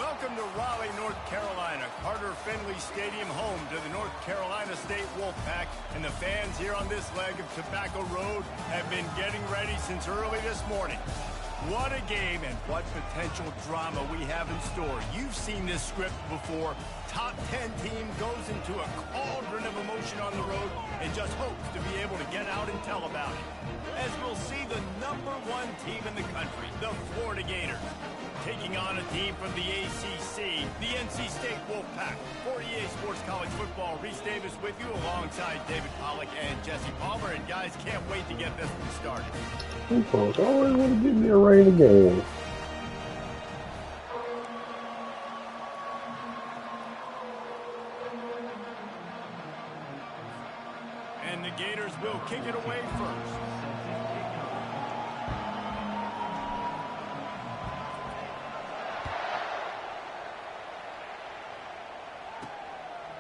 Welcome to Raleigh, North Carolina, Carter Finley Stadium, home to the North Carolina State Wolfpack, and the fans here on this leg of Tobacco Road have been getting ready since early this morning. What a game and what potential drama we have in store. You've seen this script before. Top 10 team goes into a cauldron of emotion on the road and just hopes to be able to get out and tell about it. As we'll see the #1 team in the country, the Florida Gators, taking on a team from the ACC, the NC State Wolfpack. For EA Sports College Football, Reese Davis with you alongside David Pollack and Jesse Palmer. And guys, can't wait to get this one started. You folks always want to give me a rainy game. And the Gators will kick it away first.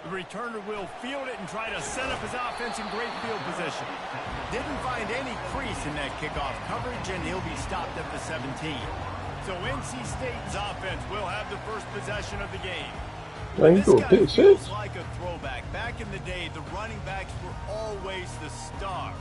The returner will field it and try to set up his offense in great field position. Didn't find any crease in that kickoff coverage, and he'll be stopped at the 17. So NC State's offense will have the first possession of the game. This guy feels like a throwback. Back in the day, the running backs were always the stars.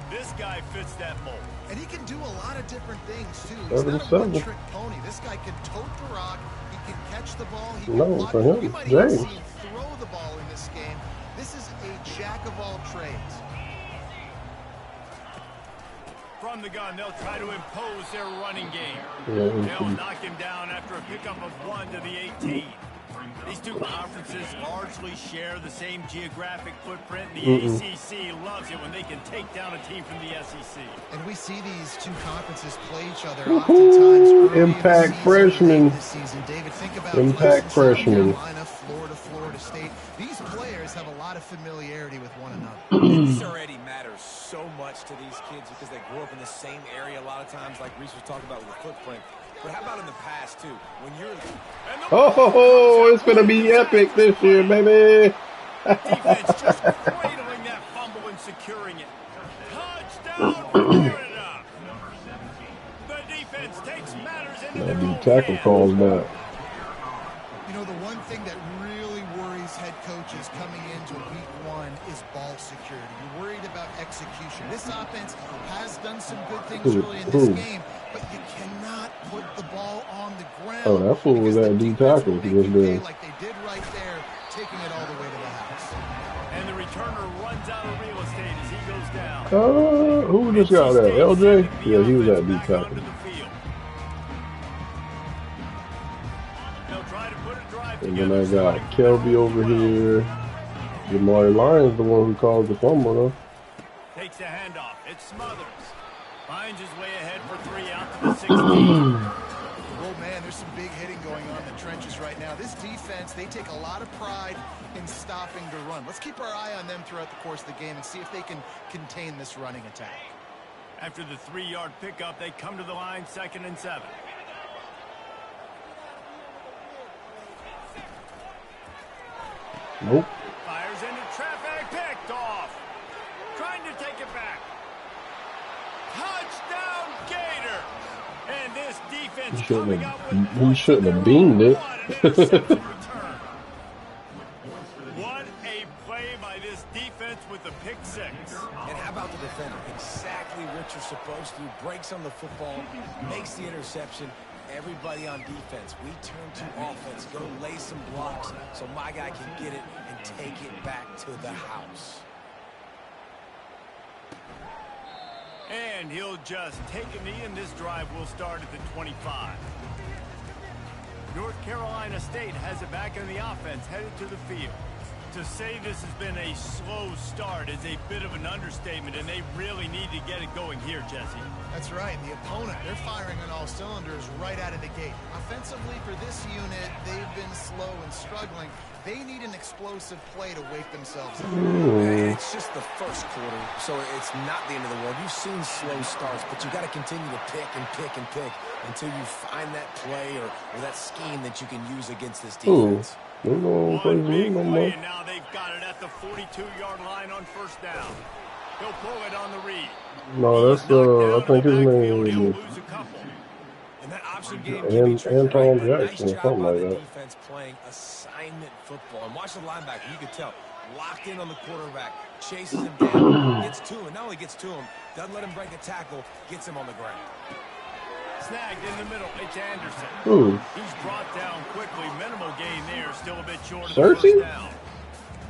This guy fits that mold. And he can do a lot of different things, too. He's not a one-trick pony. This guy can tote the rock. He can catch the ball. He can block it. We might even see him throw the ball in this game. This is a jack of all trades. From the gun, they'll try to impose their running game. They'll knock him down after a pickup of 1 to the 18. These two conferences largely share the same geographic footprint. The ACC loves it when they can take down a team from the SEC. And we see these two conferences play each other oftentimes early Impact freshman. David, think about Impact freshman. Florida State. These players have a lot of familiarity with one another. This already matters so much to these kids because they grew up in the same area a lot of times, like Reese was talking about with the footprint. But how about in the past, too? When you're... Oh, it's going to be epic this year, baby. Defense just cradling that fumble and securing it. Touchdown, Florida. The defense takes matters into their own tackle calls back. You know, the one thing that really worries head coaches coming into week 1 is ball security. You're worried about execution. This offense has done some good things early in this game, but you cannot put the ball on the ground. Oh, that fool was at D tackle just there. Like they did right there, taking it all the way to the house. And the returner runs out of real estate as he goes down. Who just got that? LJ? Yeah, he was at D tackle. And then I got Kelby over here. Jamari Lyons, the one who caused the fumble, though. Takes the handoff. It smothers. Finds his way ahead for 3 out to the 16. Oh, man, there's some big hitting going on in the trenches right now. This defense, they take a lot of pride in stopping the run. Let's keep our eye on them throughout the course of the game and see if they can contain this running attack. After the 3-yard pickup, they come to the line, 2nd and 7. Nope. Fires into traffic, picked off. Trying to take it back. Touchdown, Gator. And this defense coming up with he shouldn't have beamed it. What a play by this defense with the pick 6. And how about the defender? Exactly what you're supposed to do. Breaks on the football, makes the interception. Everybody on defense, we turn to offense. Go lay some blocks so my guy can get it and take it back to the house. And he'll just take a knee, and this drive will start at the 25. North Carolina State has it back in the offense, headed to the field. To say this has been a slow start is a bit of an understatement, and they really need to get it going here, Jesse. That's right. The opponent, they're firing on all cylinders right out of the gate. Offensively, for this unit, they've been slow and struggling. They need an explosive play to wake themselves up. It's just the first quarter, so it's not the end of the world. You've seen slow starts, but you got to continue to pick and pick and pick until you find that play or that scheme that you can use against this defense. One big play, and now they've got it at the 42-yard line on 1st down. He'll pull it on the read. No, that's I think his name is. And that option game can be tricky, right? Anton But nice Jackson or job something by like the that. defense playing assignment football. And watch the linebacker. You can tell. Locked in on the quarterback. Chases him down. Gets to him. Not only gets to him, doesn't let him break a tackle. Gets him on the ground. Snagged in the middle. It's Anderson. Ooh. He's brought down quickly. Minimal gain there. Still a bit short of the Cersei? first down.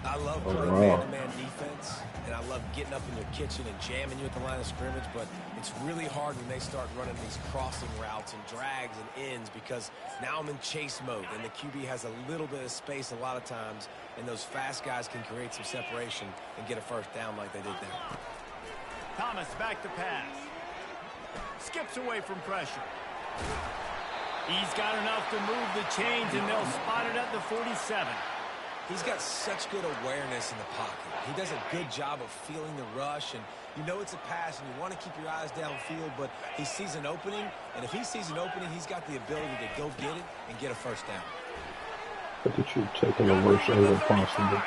I love Oh, playing wow. man-to-man defense, and I love getting up in your kitchen and jamming you at the line of scrimmage, but it's really hard when they start running these crossing routes and drags and ends because now I'm in chase mode, and the QB has a little bit of space a lot of times, and those fast guys can create some separation and get a first down like they did there. Thomas back to pass. Skips away from pressure. He's got enough to move the chains, and they'll spot it at the 47. He's got such good awareness in the pocket. He does a good job of feeling the rush, and you know it's a pass, and you want to keep your eyes downfield, but he sees an opening, and if he sees an opening, he's got the ability to go get it and get a first down. Look at you taking the worst angle possible.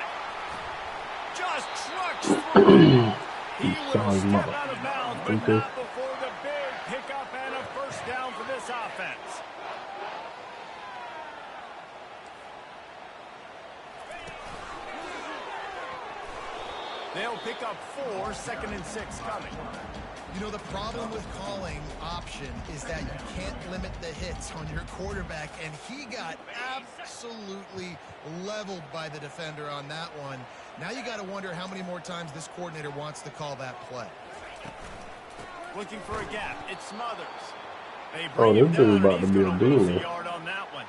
Just trucks through. He will Sorry, step mother. out of bounds, but Okay. not before the big pickup and a first down for this offense. They'll pick up 4, 2nd and 6 coming. You know, the problem with calling option is that you can't limit the hits on your quarterback, and he got absolutely leveled by the defender on that one. Now you got to wonder how many more times this coordinator wants to call that play. Looking for a gap. It's Smothers. They Oh, bring him this dude down, about and to he's be a going to lose a demon. yard on that one.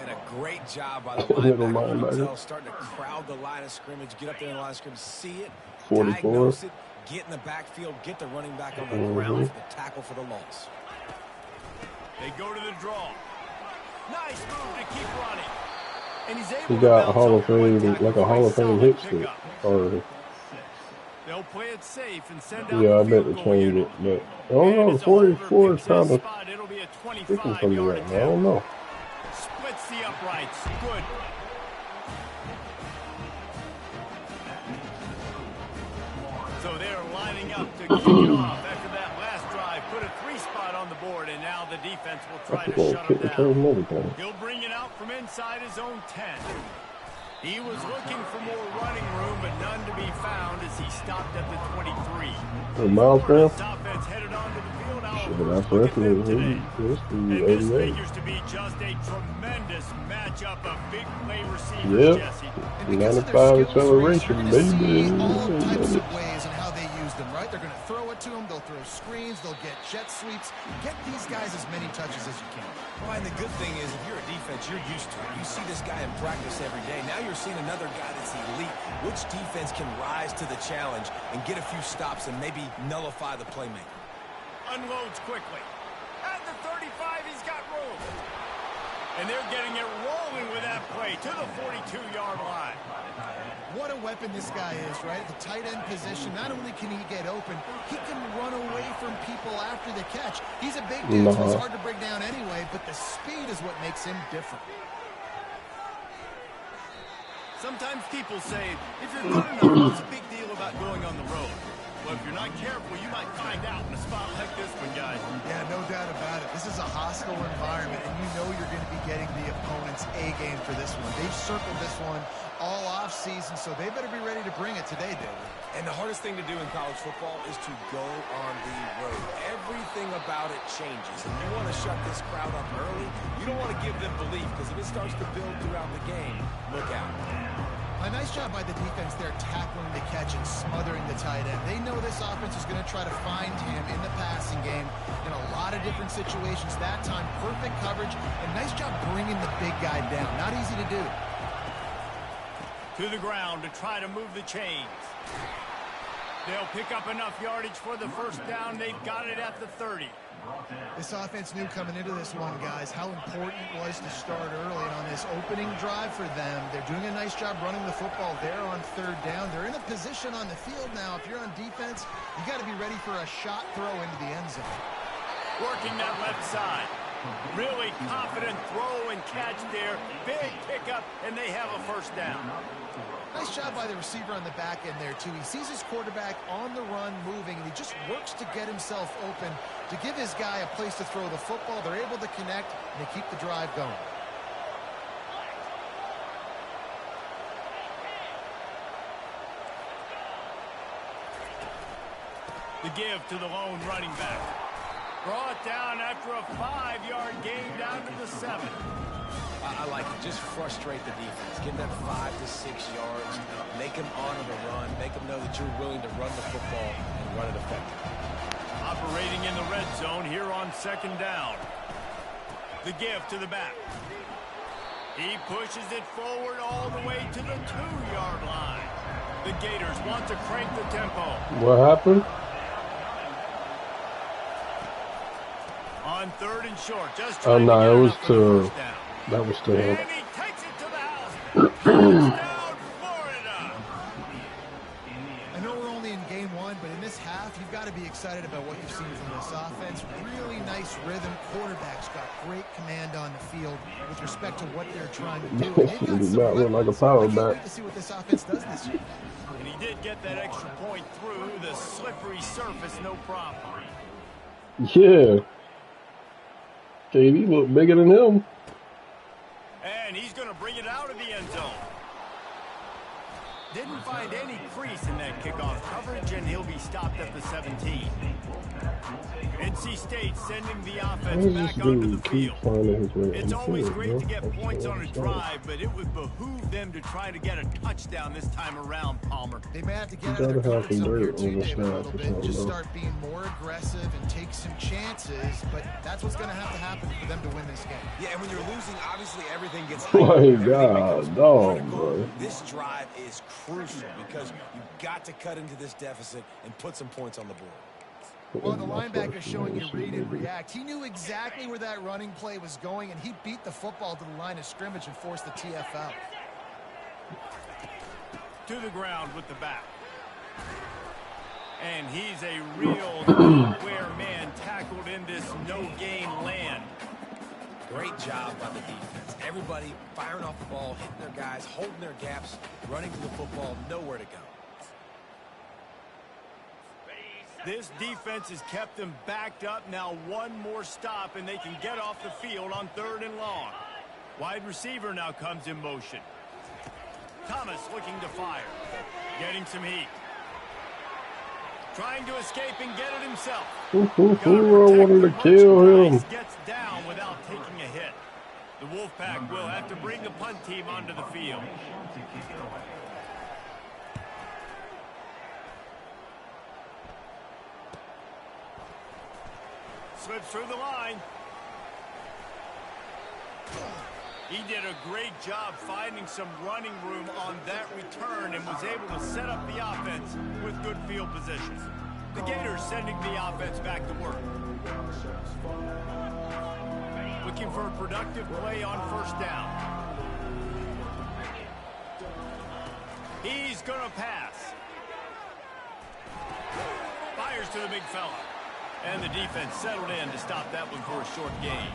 And a great job by the Little linebacker. You can linebacker. tell, starting to crowd the line of scrimmage, get up there in the line of scrimmage, see it, 44. diagnose it, get in the backfield, get the running back on the ground for the tackle for the loss. They go to the draw. Nice move to keep running. And he's able He to got a bounce Hall off of Fame, one tackle like a for Hall of Fame solid hit stick. pickup. Or, They'll play it safe and send out yeah, I the bet field they goal changed unit. it. But I don't know, the It's a holder, 44 is picks his kind of spot. It'll be a sticking from me 25-yard right now. I don't attempt. know. Splits the uprights. Good. So they're lining up to kick it off after that last drive. Put a 3-spot on the board, and now the defense will try That's to going to shut kick them the turn down. and everything. He'll bring it out from inside his own 10. He was looking for more running room, but none to be found as he stopped at the 23. The miles down. This offense headed onto the field. Now Shit, let's that's look the at them rest of today. this And is this 88. figures to be just a tremendous matchup of big play receivers, Yep. Jesse. And because of their 95 skills range, acceleration, you're going to see baby. all types of ways in how they use them, right? They're going to throw it to them. They'll throw screens. They'll get jet sweeps. Get these guys as many touches as you can. Well, and the good thing is, if you're a defense, you're used to it. You see this guy in practice every day. Now you're seeing another guy that's elite. Which defense can rise to the challenge and get a few stops and maybe nullify the playmaker? Unloads quickly. At the 35, he's got room. And they're getting it rolling with that play to the 42-yard line. What a weapon this guy is, right? At the tight end position, not only can he get open, he can run away from people after the catch. He's a big dude, so he's hard to bring down anyway, but the speed is what makes him different. Sometimes people say, if you're good enough, what's the big deal about going on the road? Well, if you're not careful, you might find out in a spot like this one, guys. Yeah, no doubt about it. This is a hostile environment, and you know you're going to be getting the opponent's A game for this one. They've circled this one all off season, so they better be ready to bring it today, David. And the hardest thing to do in college football is to go on the road. Everything about it changes. And you want to shut this crowd up early. You don't want to give them belief, because if it starts to build throughout the game, look out. A nice job by the defense there tackling the catch and smothering the tight end. They know this offense is going to try to find him in the passing game in a lot of different situations. That time, perfect coverage, and nice job bringing the big guy down. Not easy to do. To the ground to try to move the chains. They'll pick up enough yardage for the first down. They've got it at the 30. This offense knew coming into this one, guys, how important it was to start early. And on this opening drive for them, they're doing a nice job running the football there on 3rd down. They're in a position on the field now. If you're on defense, you got to be ready for a shot throw into the end zone. Working that left side. Really confident throw and catch there. Big pickup, and they have a first down. Nice Nice job by the receiver on the back end there, too. He sees his quarterback on the run moving, and he just works to get himself open to give his guy a place to throw the football. They're able to connect, and they keep the drive going. The give to the lone running back. Brought down after a 5-yard gain down to the 7. I like it. Just frustrate the defense. Give them 5 to 6 yards. Make them honor the run. Make them know that you're willing to run the football and run it effectively. Operating in the red zone here on 2nd down. The give to the back. He pushes it forward all the way to the 2-yard line. The Gators want to crank the tempo. What happened? On 3rd and short, just Oh, trying no, to it get was it up for the to, first down. that was to him. And he takes it to the house. Touchdown, Florida. I know we're only in game 1, but in this half, you've got to be excited about what you've seen from this offense. Really nice rhythm. Quarterback's got great command on the field with respect to what they're trying to do. And they've got some Like a weapons. power I can't back. wait to see what this offense does this year. And he did get that extra point through the slippery surface, no problem. Yeah. KD looked bigger than him. And he's going to bring it out of the end zone. Didn't find any crease in that kickoff coverage, and he'll be stopped at the 17. NC State sending the offense back onto the field. It's always great to get points on a drive, but it would behoove them to try to get a touchdown this time around, Palmer. They may have to get out of their comfort zone here too, David, a little bit. Just start being more aggressive and take some chances, but that's what's going to happen for them to win this game. Yeah, and when you're losing, obviously everything gets My God, dog, bro. This drive is crucial because you've got to cut into this deficit and put some points on the board. Well, the linebacker showing you read and react. He knew exactly where that running play was going, and he beat the football to the line of scrimmage and forced the TFL. To the ground with the back. And he's a real nowhere man tackled in this no-gain land. Great job by the defense. Everybody firing off the ball, hitting their guys, holding their gaps, running to the football, nowhere to go. This defense has kept them backed up. Now one more stop, and they can get off the field on 3rd and long. Wide receiver now comes in motion. Thomas looking to fire. Getting some heat. Trying to escape and get it himself. I wanted to kill him. Gets down without taking a hit. The Wolfpack will have to bring the punt team onto the field. Slips through the line. He did a great job finding some running room on that return and was able to set up the offense with good field position. The Gators sending the offense back to work. Looking for a productive play on 1st down. He's going to pass. Fires to the big fella. And the defense settled in to stop that one for a short gain.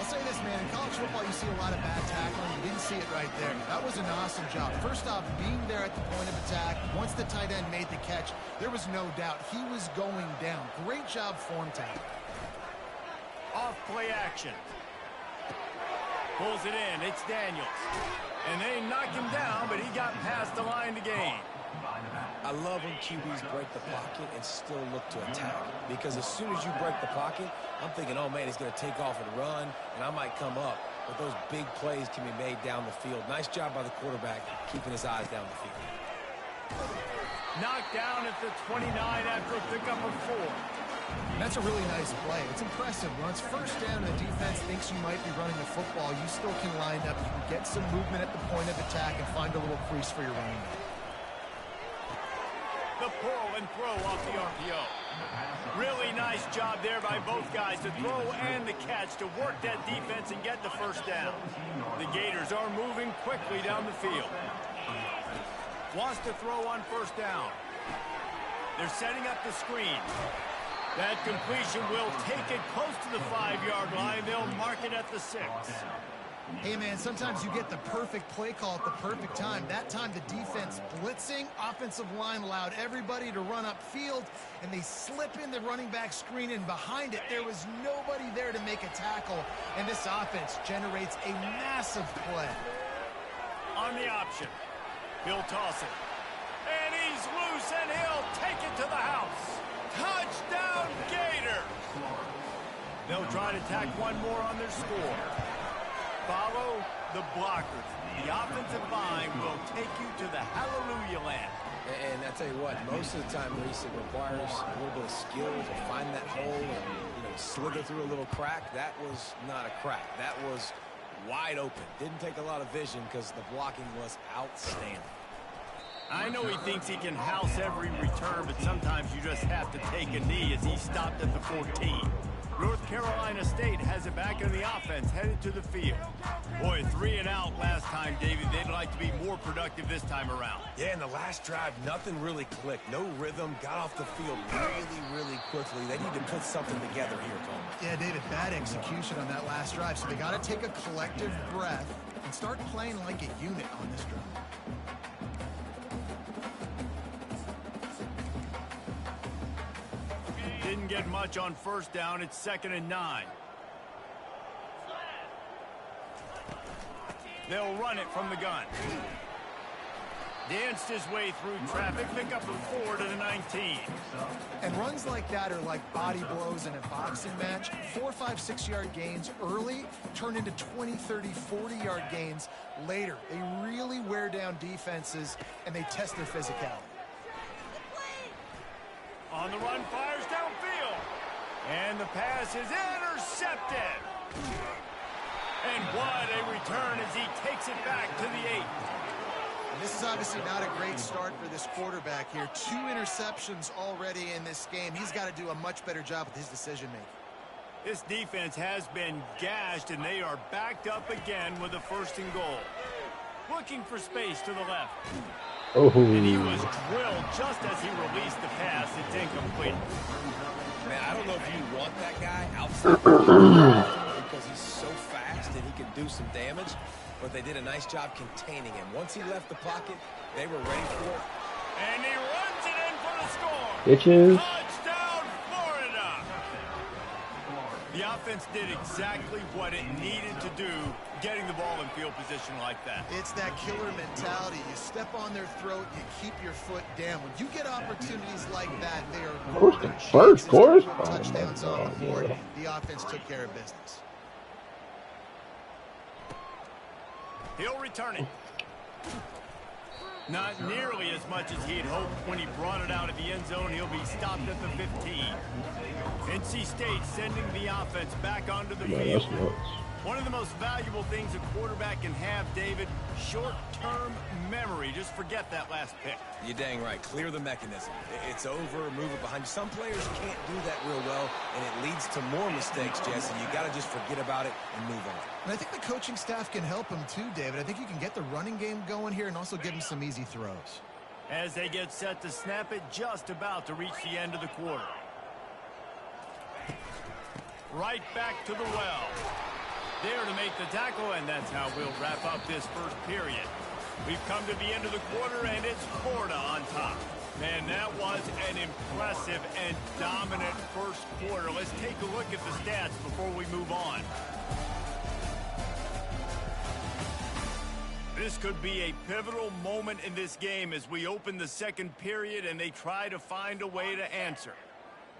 I'll say this, man. In college football, you see a lot of bad tackling. You didn't see it right there. That was an awesome job. First off, being there at the point of attack. Once the tight end made the catch, there was no doubt he was going down. Great job form tackle. Off play action. Pulls it in. It's Daniels. And they knock him down, but he got past the line to gain. I love when QBs break the pocket and still look to attack. Because as soon as you break the pocket, I'm thinking, oh, man, he's going to take off and run, and I might come up. But those big plays can be made down the field. Nice job by the quarterback keeping his eyes down the field. Knocked down at the 29 after a pickup of 4. That's a really nice play. It's impressive. When it's 1st down and the defense thinks you might be running the football, you still can line up. You can get some movement at the point of attack and find a little crease for your running back. The pull and throw off the RPO. Really nice job there by both guys to throw and the catch to work that defense and get the 1st down. The Gators are moving quickly down the field. Wants to throw on 1st down. They're setting up the screen. That completion will take it close to the 5-yard line. They'll mark it at the 6. Hey, man, sometimes you get the perfect play call at the perfect time. That time the defense blitzing, offensive line allowed everybody to run upfield, and they slip in the running back screen, and behind it there was nobody there to make a tackle, and this offense generates a massive play. On the option, he'll toss it. And he's loose, and he'll take it to the house. Touchdown, Gator! They'll try to tack one more on their score. Follow the blockers. The offensive line will take you to the hallelujah land. And I tell you what, most of the time, Reese, it requires a little bit of skill to find that hole and slither through a little crack. That was not a crack. That was wide open. Didn't take a lot of vision because the blocking was outstanding. I know he thinks he can house every return, but sometimes you just have to take a knee as he stopped at the 14. North Carolina State has it back in the offense, headed to the field. Boy, 3 and out last time, David. They'd like to be more productive this time around. Yeah, in the last drive, nothing really clicked. No rhythm, got off the field really quickly. They need to put something together here, Cole. Yeah, David, bad execution on that last drive, so they got to take a collective breath and start playing like a unit on this drive. Didn't get much on first down. It's 2nd and 9. They'll run it from the gun. Danced his way through traffic, pick up a 4 to the 19. And runs like that are like body blows in a boxing match. 4, 5, 6-yard gains early turn into 20, 30, 40-yard gains later. They really wear down defenses, and they test their physicality. On the run, fires downfield. And the pass is intercepted. And what a return as he takes it back to the 8. And this is obviously not a great start for this quarterback here. 2 interceptions already in this game. He's got to do a much better job with his decision-making. This defense has been gashed, and they are backed up again with a 1st and goal. Looking for space to the left. Oh. And he was drilled just as he released the pass. It's incomplete. Man, I don't know if you want that guy outside because he's so fast and he can do some damage, but they did a nice job containing him. Once he left the pocket, they were ready for it. And he runs it in for the score. Bitches. Touchdown, Florida. The offense did exactly what it needed to do, getting the ball in field position like that. It's that killer mentality. You step on their throat, you keep your foot down. When you get opportunities like that, they are golden chances to put touchdowns on the board. The offense took care of business. He'll return it. Not nearly as much as he'd hoped when he brought it out of the end zone. He'll be stopped at the 15. NC State sending the offense back onto the field. One of the most valuable things a quarterback can have, David, short-term memory. Just forget that last pick. You're dang right. Clear the mechanism. It's over, move it behind you. Some players can't do that real well, and it leads to more mistakes, Jesse. You got to just forget about it and move on. And I think the coaching staff can help him too, David. I think you can get the running game going here and also give him some easy throws. As they get set to snap it, just about to reach the end of the quarter. Right back to the well. There to make the tackle, and that's how we'll wrap up this first period. We've come to the end of the quarter, and it's Florida on top. Man, that was an impressive and dominant first quarter. Let's take a look at the stats before we move on. This could be a pivotal moment in this game as we open the second period and they try to find a way to answer.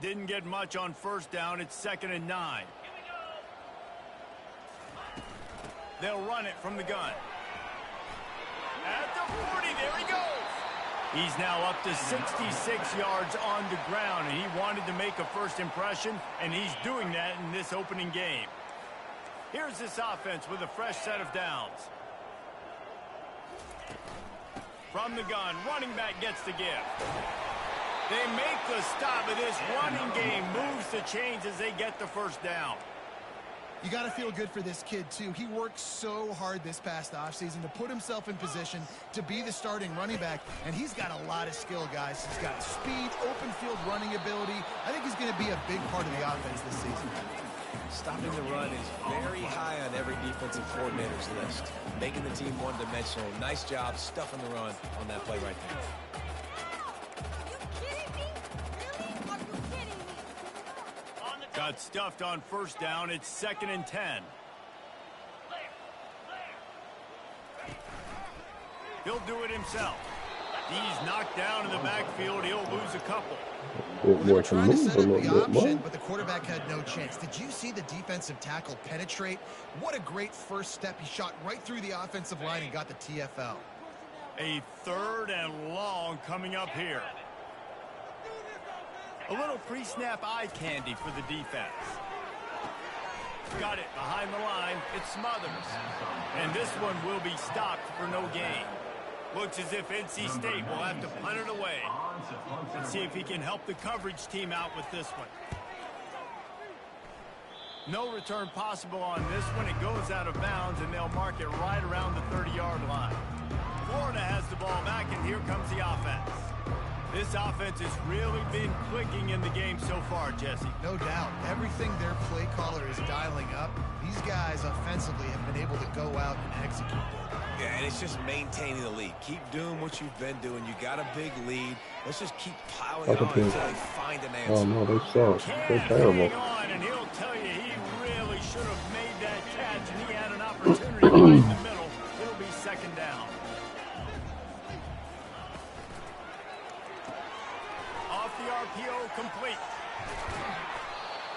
Didn't get much on first down. It's 2nd and 9. They'll run it from the gun. At the 40, there he goes. He's now up to 66 yards on the ground, and he wanted to make a first impression, and he's doing that in this opening game. Here's this offense with a fresh set of downs. From the gun, running back gets the gift. They make the stop, and this running game moves the chains as they get the first down. You got to feel good for this kid, too. He worked so hard this past offseason to put himself in position to be the starting running back, and he's got a lot of skill, guys. He's got speed, open field running ability. I think he's going to be a big part of the offense this season. Stopping the run is very high on every defensive coordinator's list. Making the team one-dimensional. Nice job stuffing the run on that play right there. Got stuffed on first down. It's 2nd and 10. He'll do it himself. He's knocked down in the backfield. He'll lose a couple. They were trying to set up the option, but the quarterback had no chance. Did you see the defensive tackle penetrate? What a great first step. He shot right through the offensive line and got the TFL. A 3rd and long coming up here. A little pre-snap eye candy for the defense. Got it behind the line. It smothers. And this one will be stopped for no gain. Looks as if NC State will have to punt it away. Let's see if he can help the coverage team out with this one. No return possible on this one. It goes out of bounds, and they'll mark it right around the 30-yard line. Florida has the ball back, and here comes the offense. This offense has really been clicking in the game so far, Jesse. No doubt. Everything their play caller is dialing up, these guys offensively have been able to go out and execute. Yeah, and it's just maintaining the lead. Keep doing what you've been doing. You got a big lead. Let's just keep piling on until they find an answer. Oh, no, they suck. They're terrible. On, and he'll tell you he really should have made that catch, and he had an opportunity right in the middle. It'll be 2nd down. Off the RPO, complete.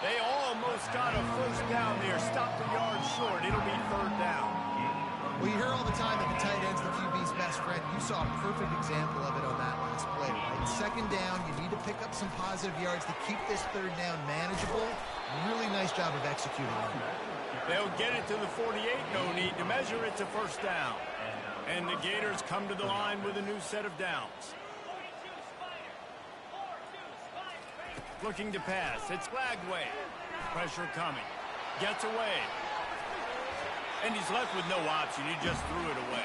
They almost got a first down there. Stopped a yard short. It'll be 3rd down. Well, you hear all the time that the tight end's the QB's best friend. You saw a perfect example of it on that last play, right? 2nd down, you need to pick up some positive yards to keep this 3rd down manageable. Really nice job of executing on that. They'll get it to the 48. No need to measure. It's a first down. And the Gators come to the line with a new set of downs. Looking to pass. It's Lagway. Pressure coming. Gets away. And he's left with no option. He just threw it away.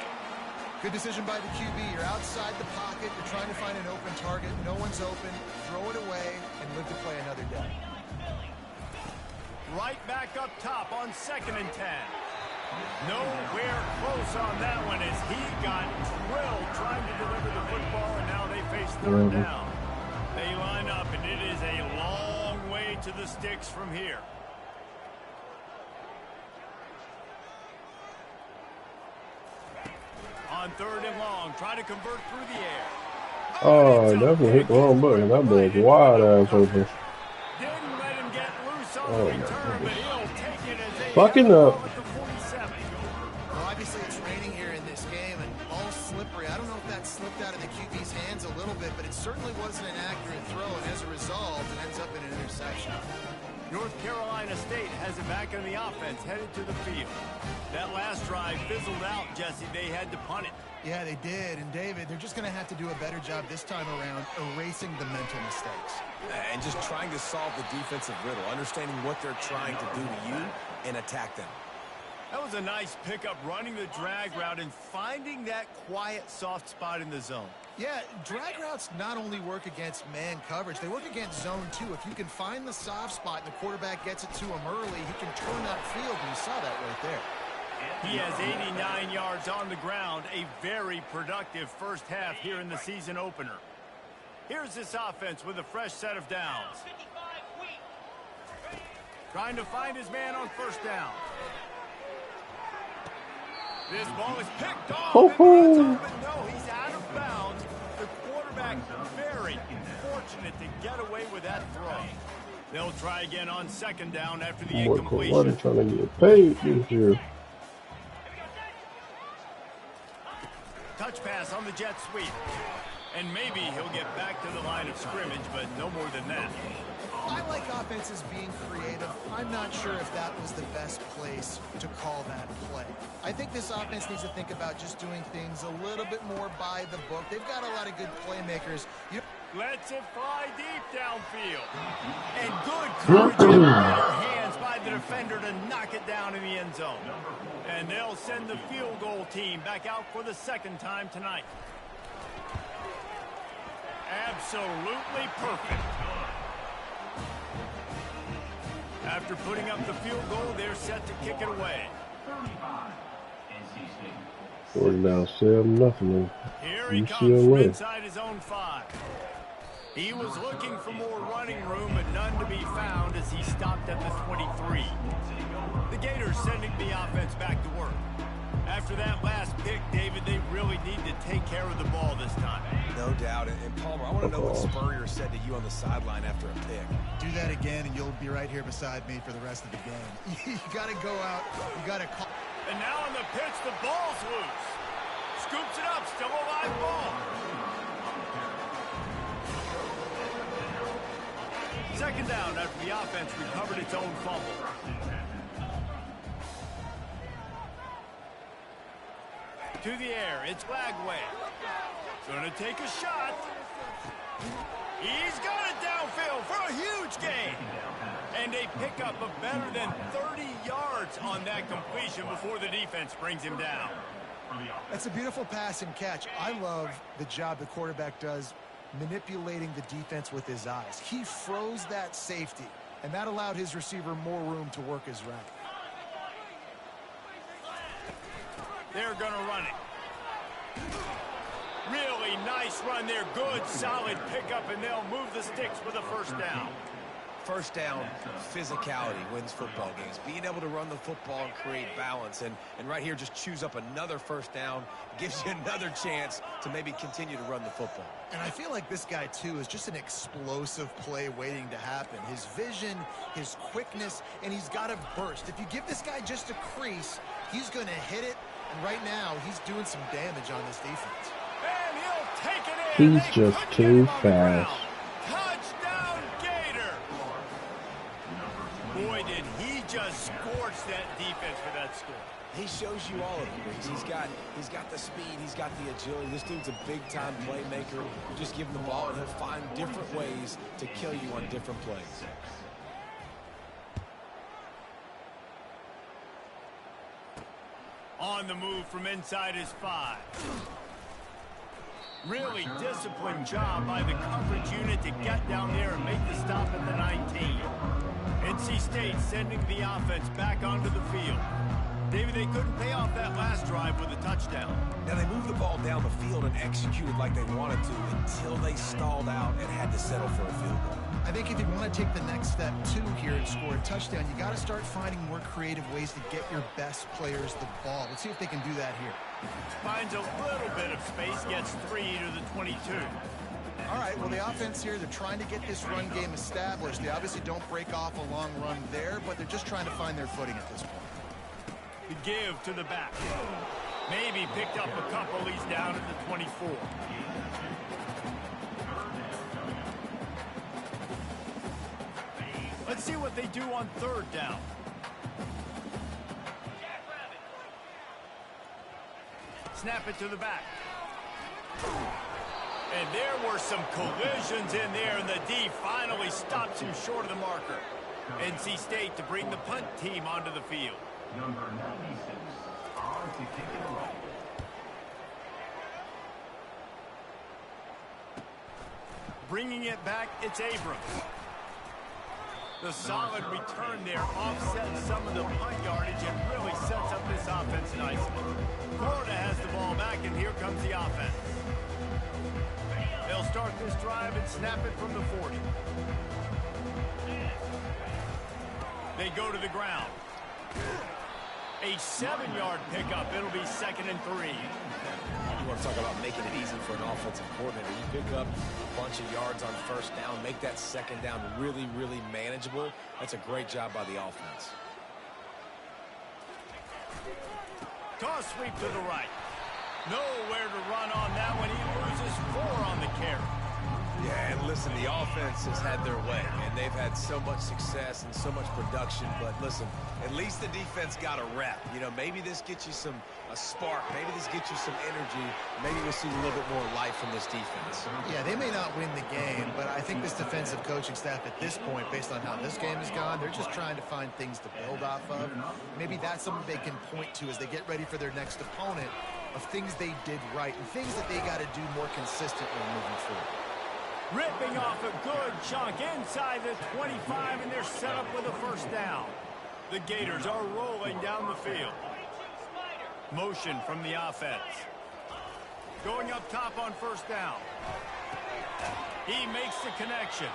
Good decision by the QB. You're outside the pocket. You're trying to find an open target. No one's open. Throw it away and live to play another day. Right back up top on 2nd and 10. Nowhere close on that one as he got drilled trying to deliver the football, and now they face 3rd down. They line up, and it is a long way to the sticks from here. On 3rd and long, try to convert through the air. Oh, I definitely hit the wrong button. That boy's wide ass open. Didn't let him get loose on the return, but he'll take it as they fucking up. at the 47. Well, obviously it's raining here in this game, and all slippery. I don't know if that slipped out of the QB's hands a little bit, but it certainly wasn't an accurate throw, and as a result, it ends up in an interception. North Carolina State has it back on the offense, headed to the field. That last drive fizzled out, Jesse. They had to punt it. Yeah, they did. And, David, they're just going to have to do a better job this time around erasing the mental mistakes. And just trying to solve the defensive riddle, understanding what they're trying to do to you and attack them. That was a nice pickup, running the drag route and finding that quiet, soft spot in the zone. Yeah, drag routes not only work against man coverage, they work against zone too. If you can find the soft spot and the quarterback gets it to him early, he can turn that field, and you saw that right there. He has 89 yards on the ground, a very productive first half here in the season opener. Here's this offense with a fresh set of downs. Trying to find his man on first down. This ball is picked off. But no, he's out of bounds. The quarterback very fortunate to get away with that throw. They'll try again on 2nd down after the incompletion. What trying to get paid this year? Touch pass on the jet sweep. And maybe he'll get back to the line of scrimmage, but no more than that. I like offenses being creative. I'm not sure if that was the best place to call that play. I think this offense needs to think about just doing things a little bit more by the book. They've got a lot of good playmakers. Lets it fly deep downfield. And good coverage in their hands by the defender to knock it down in the end zone. And they'll send the field goal team back out for the 2nd time tonight. Absolutely perfect. After putting up the field goal, they're set to kick it away. 4th down, 7-0. Here he comes from UCLA. inside his own 5. He was looking for more running room, but none to be found as he stopped at the 23. The Gators sending the offense back to work. After that last pick, David, they really need to take care of the ball this time. No doubt. And Palmer, I want to know what Spurrier said to you on the sideline after a pick. Do that again, and you'll be right here beside me for the rest of the game. You got to go out. You got to call. And now on the pitch, the ball's loose. Scoops it up, still a live ball. Second down after the offense recovered its own fumble. To the air, it's Lagway. Gonna take a shot. He's got it downfield for a huge gain. And a pickup of better than 30 yards on that completion before the defense brings him down. That's a beautiful pass and catch. I love the job the quarterback does manipulating the defense with his eyes. He froze that safety, and that allowed his receiver more room to work his route. They're going to run it. Really nice run there. Good, solid pickup, and they'll move the sticks with a first down. First down, physicality wins football games. Being able to run the football and create balance. And right here, just choose up another first down. Gives you another chance to maybe continue to run the football. And I feel like this guy, too, is just an explosive play waiting to happen. His vision, his quickness, and he's got a burst. If you give this guy just a crease, he's going to hit it. And right now, he's doing some damage on this defense. And he'll take it in. He's just too fast. Touchdown, Gator. Boy, did he just scorch that defense for that score. He shows you all of it. He's got the speed. He's got the agility. This dude's a big-time playmaker. You just give him the ball, and he'll find different ways to kill you on different plays. On the move from inside his 5. Really disciplined job by the coverage unit to get down there and make the stop at the 19. NC State sending the offense back onto the field. David, they couldn't pay off that last drive with a touchdown. Now, they moved the ball down the field and executed like they wanted to until they stalled out and had to settle for a field goal. I think if you want to take the next step, too, here and score a touchdown, you got to start finding more creative ways to get your best players the ball. Let's see if they can do that here. Finds a little bit of space, gets 3 to the 22. All right, well, the offense here, they're trying to get this run game established. They obviously don't break off a long run there, but they're just trying to find their footing at this point. The give to the back. Maybe picked up a couple. He's down at the 24. Let's see what they do on 3rd down. Snap it to the back. And there were some collisions in there, and the D finally stops him short of the marker. NC State to bring the punt team onto the field. Number 96, on to kick it away. Bringing it back, it's Abrams. The solid return there offsets some of the punt yardage and really sets up this offense nicely. Florida has the ball back, and here comes the offense. They'll start this drive and snap it from the 40. They go to the ground. A 7-yard pickup. It'll be 2nd and 3. You want to talk about making it easy for an offensive coordinator. You pick up a bunch of yards on 1st down, make that 2nd down really, really manageable. That's a great job by the offense. Toss sweep to the right. Nowhere to run on that one. He loses 4 on the carry. Yeah, and listen, the offense has had their way, and they've had so much success and so much production. But listen, at least the defense got a rep. You know, maybe this gets you a spark. Maybe this gets you some energy. Maybe we'll see a little bit more life from this defense. Yeah, they may not win the game, but I think this defensive coaching staff at this point, based on how this game has gone, they're just trying to find things to build off of. Maybe that's something they can point to as they get ready for their next opponent, of things they did right and things that they got to do more consistently moving forward. Ripping off a good chunk inside the 25, and they're set up with a first down. The Gators are rolling down the field. Motion from the offense. Going up top on first down. He makes the connection.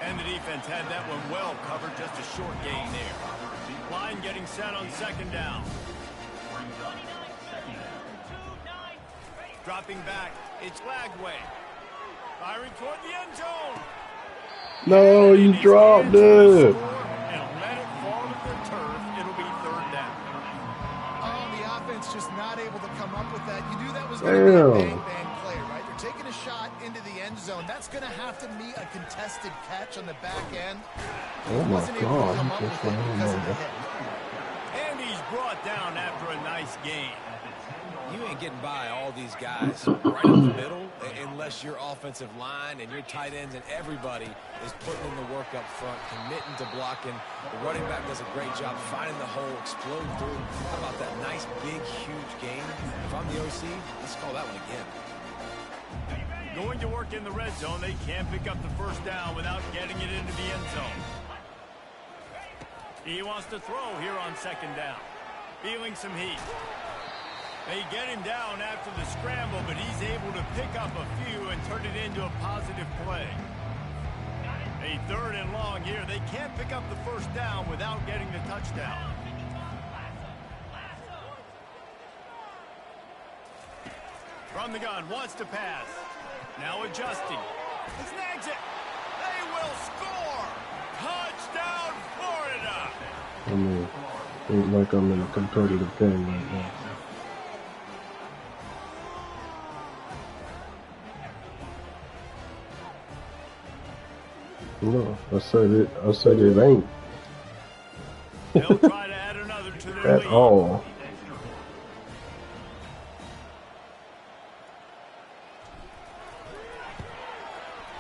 And the defense had that one well covered, just a short gain there. Line getting set on second down. Dropping back, it's Lagway. Firing toward the end zone. No, you dropped it. And let it fall to the turf. It'll be third down. Oh, the offense just not able to come up with that. You knew that was going to be a bang-bang play, right? They're taking a shot into the end zone. That's going to have to meet a contested catch on the back end. Oh my God. And he's brought down after a nice gain. You ain't getting by all these guys right up the middle unless your offensive line and your tight ends and everybody is putting in the work up front, committing to blocking. The running back does a great job finding the hole, exploding through. How about that nice, big, huge gain? If I'm the OC, let's call that one again. Going to work in the red zone. They can't pick up the first down without getting it into the end zone. He wants to throw here on second down. Feeling some heat. They get him down after the scramble, but he's able to pick up a few and turn it into a positive play. A third and long here. They can't pick up the first down without getting the touchdown. From the gun, wants to pass. Now adjusting. He snags it. They will score. Touchdown, Florida. I mean, ain't like I'm in a competitive game right now. No, I said it ain't. They'll try to add another to their At lead. all.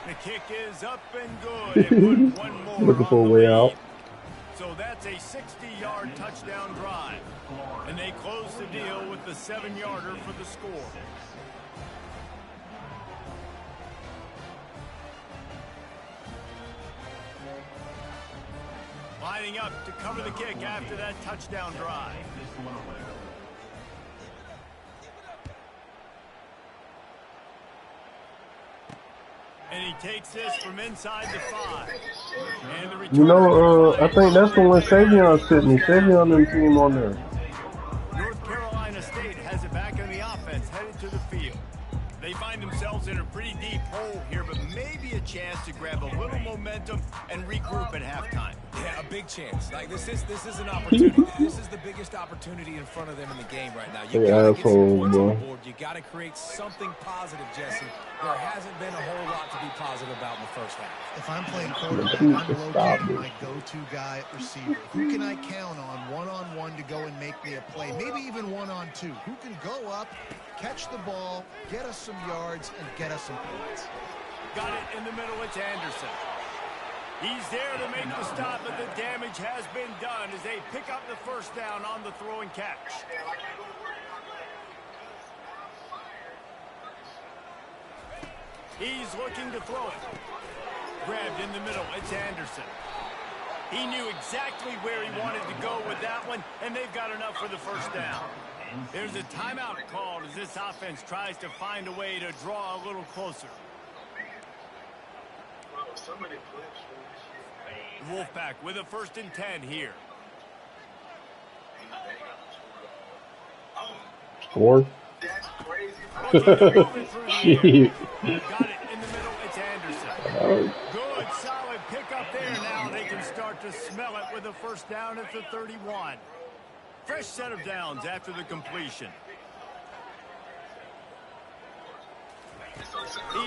The kick is up and good. And put one more Looking for on a the way lead. out. So that's a 60-yard touchdown drive. And they close the deal with the 7-yarder for the score. Lining up to cover the kick after that touchdown drive. And he takes this from inside the 5. And the You know, I think that's the one Savion's sitting. Savion and team on there. North Carolina State has it back in the offense, headed to the field. They find themselves in a pretty deep hole here, but maybe a chance to grab a little momentum and regroup at halftime. Yeah, a big chance. Like this is an opportunity. This is the biggest opportunity in front of them in the game right now. You gotta get some points on the board. You gotta create something positive, Jesse. There hasn't been a whole lot to be positive about in the first half. If I'm playing quarterback, I'm locating my go-to guy at receiver. Who can I count on one-on-one to go and make me a play? Maybe even one-on-two. Who can go up, catch the ball, get us some yards, and get us some points? Got it in the middle. It's Anderson. He's there to make the stop, but the damage has been done as they pick up the first down on the throw and catch. He's looking to throw it. Grabbed in the middle. It's Anderson. He knew exactly where he wanted to go with that one, and they've got enough for the first down. There's a timeout called as this offense tries to find a way to draw a little closer. Wolfpack with a 1st and 10 here. Score. Got it in the middle. It's Anderson. Good, solid pickup there. Now they can start to smell it with a first down at the 31. Fresh set of downs after the completion.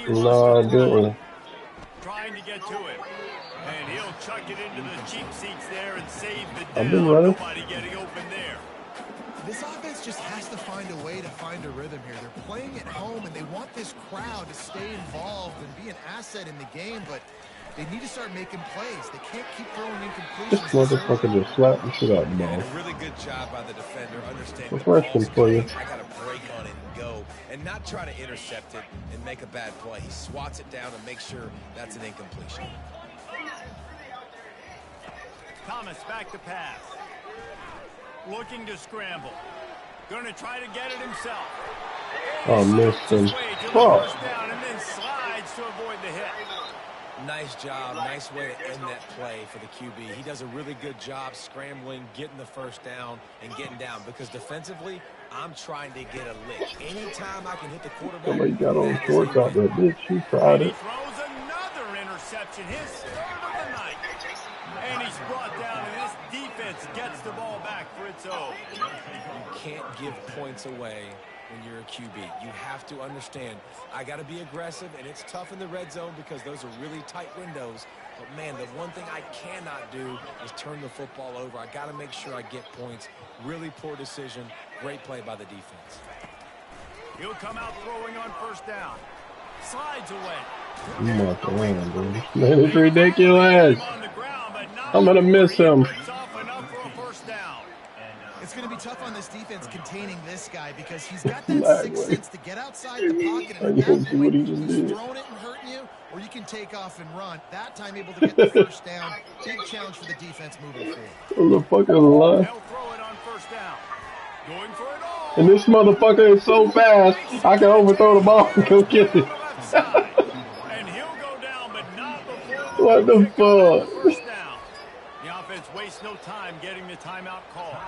No, didn't. Trying to get to it. And he'll chuck it into the cheap seats there and save the I've down. been running. Nobody getting open there. This offense just has to find a way to find a rhythm here. They're playing at home, and they want this crowd to stay involved and be an asset in the game, but they need to start making plays. They can't keep throwing incompletions. This motherfucker just slapped the shit out of the ball. And a really good job by the defender understanding What's my question for you? I got to break on it go and not try to intercept it and make a bad play. He swats it down and makes sure that's an incompletion. Thomas back to pass. Looking to scramble. Going to try to get it himself. Oh, missed him. First down and then slides to avoid the hit. Nice job. Nice way to end that play for the QB. He does a really good job scrambling, getting the first down, and getting down. Because defensively, I'm trying to get a lick. Anytime I can hit the quarterback. Somebody got on shorts out there, bitch. He tried it. He throws another interception. His third of the night. And he's brought down, and this defense gets the ball back for its own. You can't give points away when you're a QB. You have to understand, I got to be aggressive, and it's tough in the red zone because those are really tight windows. But, man, the one thing I cannot do is turn the football over. I got to make sure I get points. Really poor decision. Great play by the defense. He'll come out throwing on first down. Slides away. Oh my God, dude. Man, it's ridiculous. I'm going to miss him. It's going to be tough on this defense containing this guy because he's got that sixth sense to get outside the pocket. And at that point, he's throwing it and hurting you, or you can take off and run. That time able to get the first down. Big challenge for the defense moving forward. What the fuck is line? They'll throw it on first down. Going for it all. And this motherfucker is so fast, I can overthrow the ball and go get it. And he'll go down, but not before What the fuck? first down. The offense wastes no time getting the timeout call.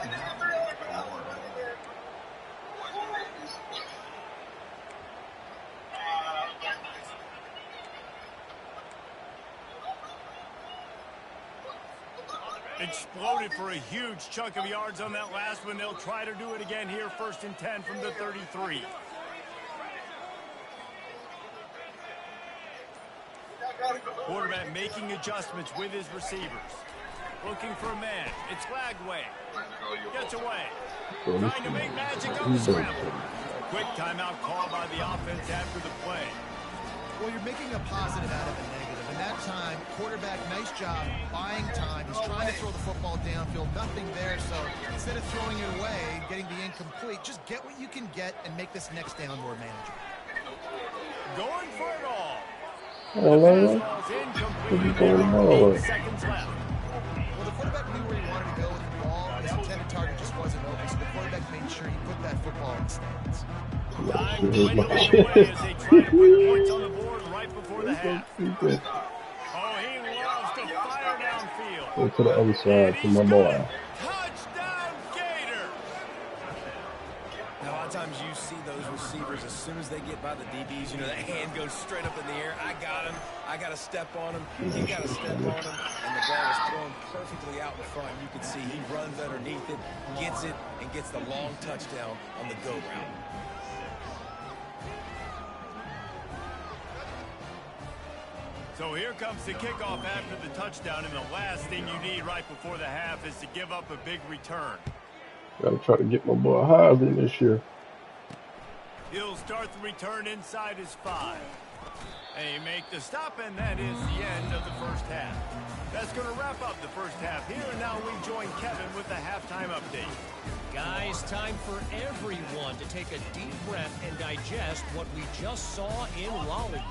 Exploded for a huge chunk of yards on that last one. They'll try to do it again here, 1st and 10 from the 33. Quarterback making adjustments with his receivers. Looking for a man. It's Lagway. Gets away. Trying to make magic on the scramble. Quick timeout call by the offense after the play. Well, you're making a positive out of a negative. And that time, quarterback, nice job, buying time. He's trying to throw the football downfield, nothing there. So instead of throwing it away and getting the incomplete, just get what you can get and make this next down more manageable. Going for it all. Hello? Incomplete. 8 seconds left. Well, the quarterback knew where he wanted to go with the ball. His intended target just wasn't open, so the quarterback made sure he put that football in the stands. Time dwindling away as they try to put points on the board right before the half. Oh, he loves to fire downfield. Go to the other side to my boy. Touchdown, Gator! Now, a lot of times you see those receivers, as soon as they get by the DBs, you know, that hand goes straight up in the air. I got him. I got to step on him. He got to step on him. And the ball is thrown perfectly out in front. You can see he runs underneath it, gets it, and gets the long touchdown on the go route. So here comes the kickoff after the touchdown, and the last thing you need right before the half is to give up a big return. Gotta try to get my boy Heisman this year. He'll start the return inside his 5. And he make the stop, and that is the end of the first half. That's going to wrap up the first half here, and now we join Kevin with the halftime update. Guys, time for everyone to take a deep breath and digest what we just saw in Raleigh.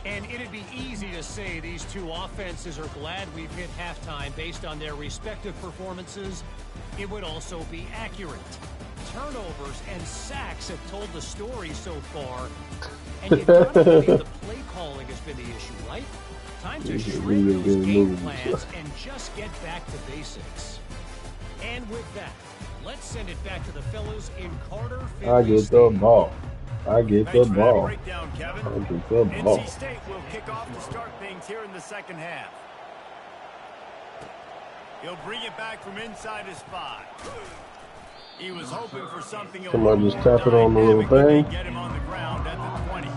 And it'd be easy to say these two offenses are glad we've hit halftime based on their respective performances. It would also be accurate. Turnovers and sacks have told the story so far. And you've got to believe the play calling has been the issue, right? Time to shrink those game plans and just get back to basics. And with that, let's send it back to the fellas in Carter. I get the ball. I get the ball. Breakdown, Kevin. I get the ball. NC State will kick off to start things here in the second half. He'll bring it back from inside his 5. He was hoping for something. Somebody just tap it on the little thing. Get him on the ground at the 20.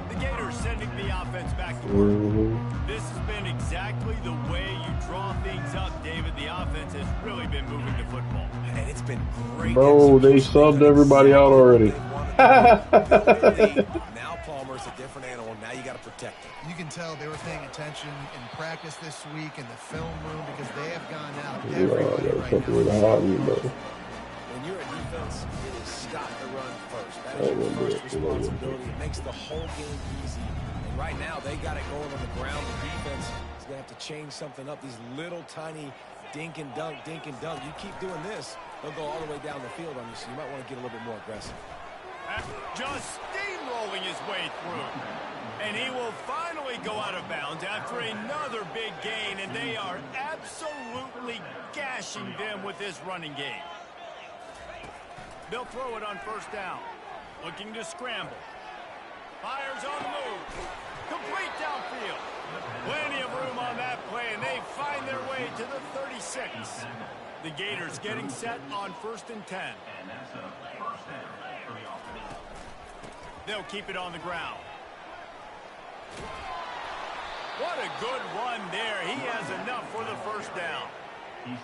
The Gators sending the offense back to work. This has been exactly the way you draw things up, David. The offense has really been moving the football. And it's been great. Bro, they subbed everybody out already. Now Palmer's a different animal. Now you got to protect him. You can tell they were paying attention in practice this week in the film room because they have gone out everybody right now. When you're a defense, it is stop the run first. That is your first responsibility. It makes the whole game easy. And right now, they got it going on the ground. The defense is going to have to change something up. These little tiny dink and dunk, dink and dunk. You keep doing this, they'll go all the way down the field on you, so you might want to get a little bit more aggressive. Just steamrolling his way through. And he will finally go out of bounds after another big gain, and they are absolutely gashing them with this running game. They'll throw it on first down. Looking to scramble. Fires on the move. Complete downfield. Plenty of room on that play, and they find their way to the 36. The Gators getting set on 1st and 10. They'll keep it on the ground. What a good run there. He has enough for the first down.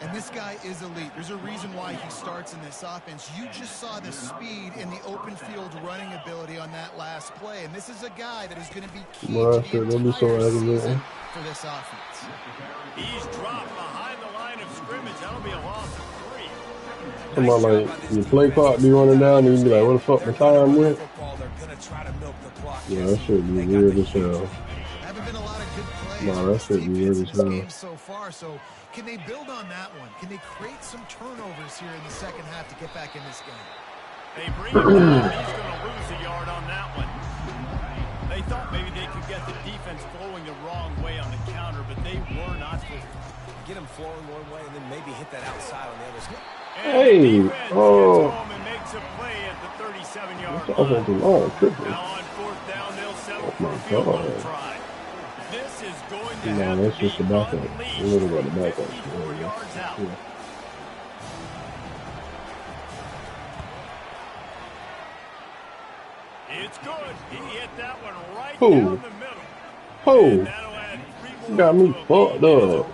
And this guy is elite. There's a reason why he starts in this offense. You just saw the speed and the open field running ability on that last play. And this is a guy that is going to be key to the entire season for this offense. He's dropped behind the line of scrimmage. That'll be a loss of 3. Come on, like, your play clock be running down and you be like, what the fuck the time went? Yeah, that should be weird as hell. Haven't been a lot of good plays. No, that should be weird as hell. So far, so can they build on that one? Can they create some turnovers here in the second half to get back in this game? They bring him down. He's going to lose a yard on that one. They thought maybe they could get the defense flowing the wrong way on the counter, but they were not. Get them flowing one way and then maybe hit that outside on the other side. Hey, oh. And makes a play at the 37-yard line. Now on 4th down, they'll settle for a field goal try. This is going to have that's just the backup. A little bit of the backup. 54 yards out. Yeah. It's good. He hit that one right Ooh. down the middle. You got me fucked up.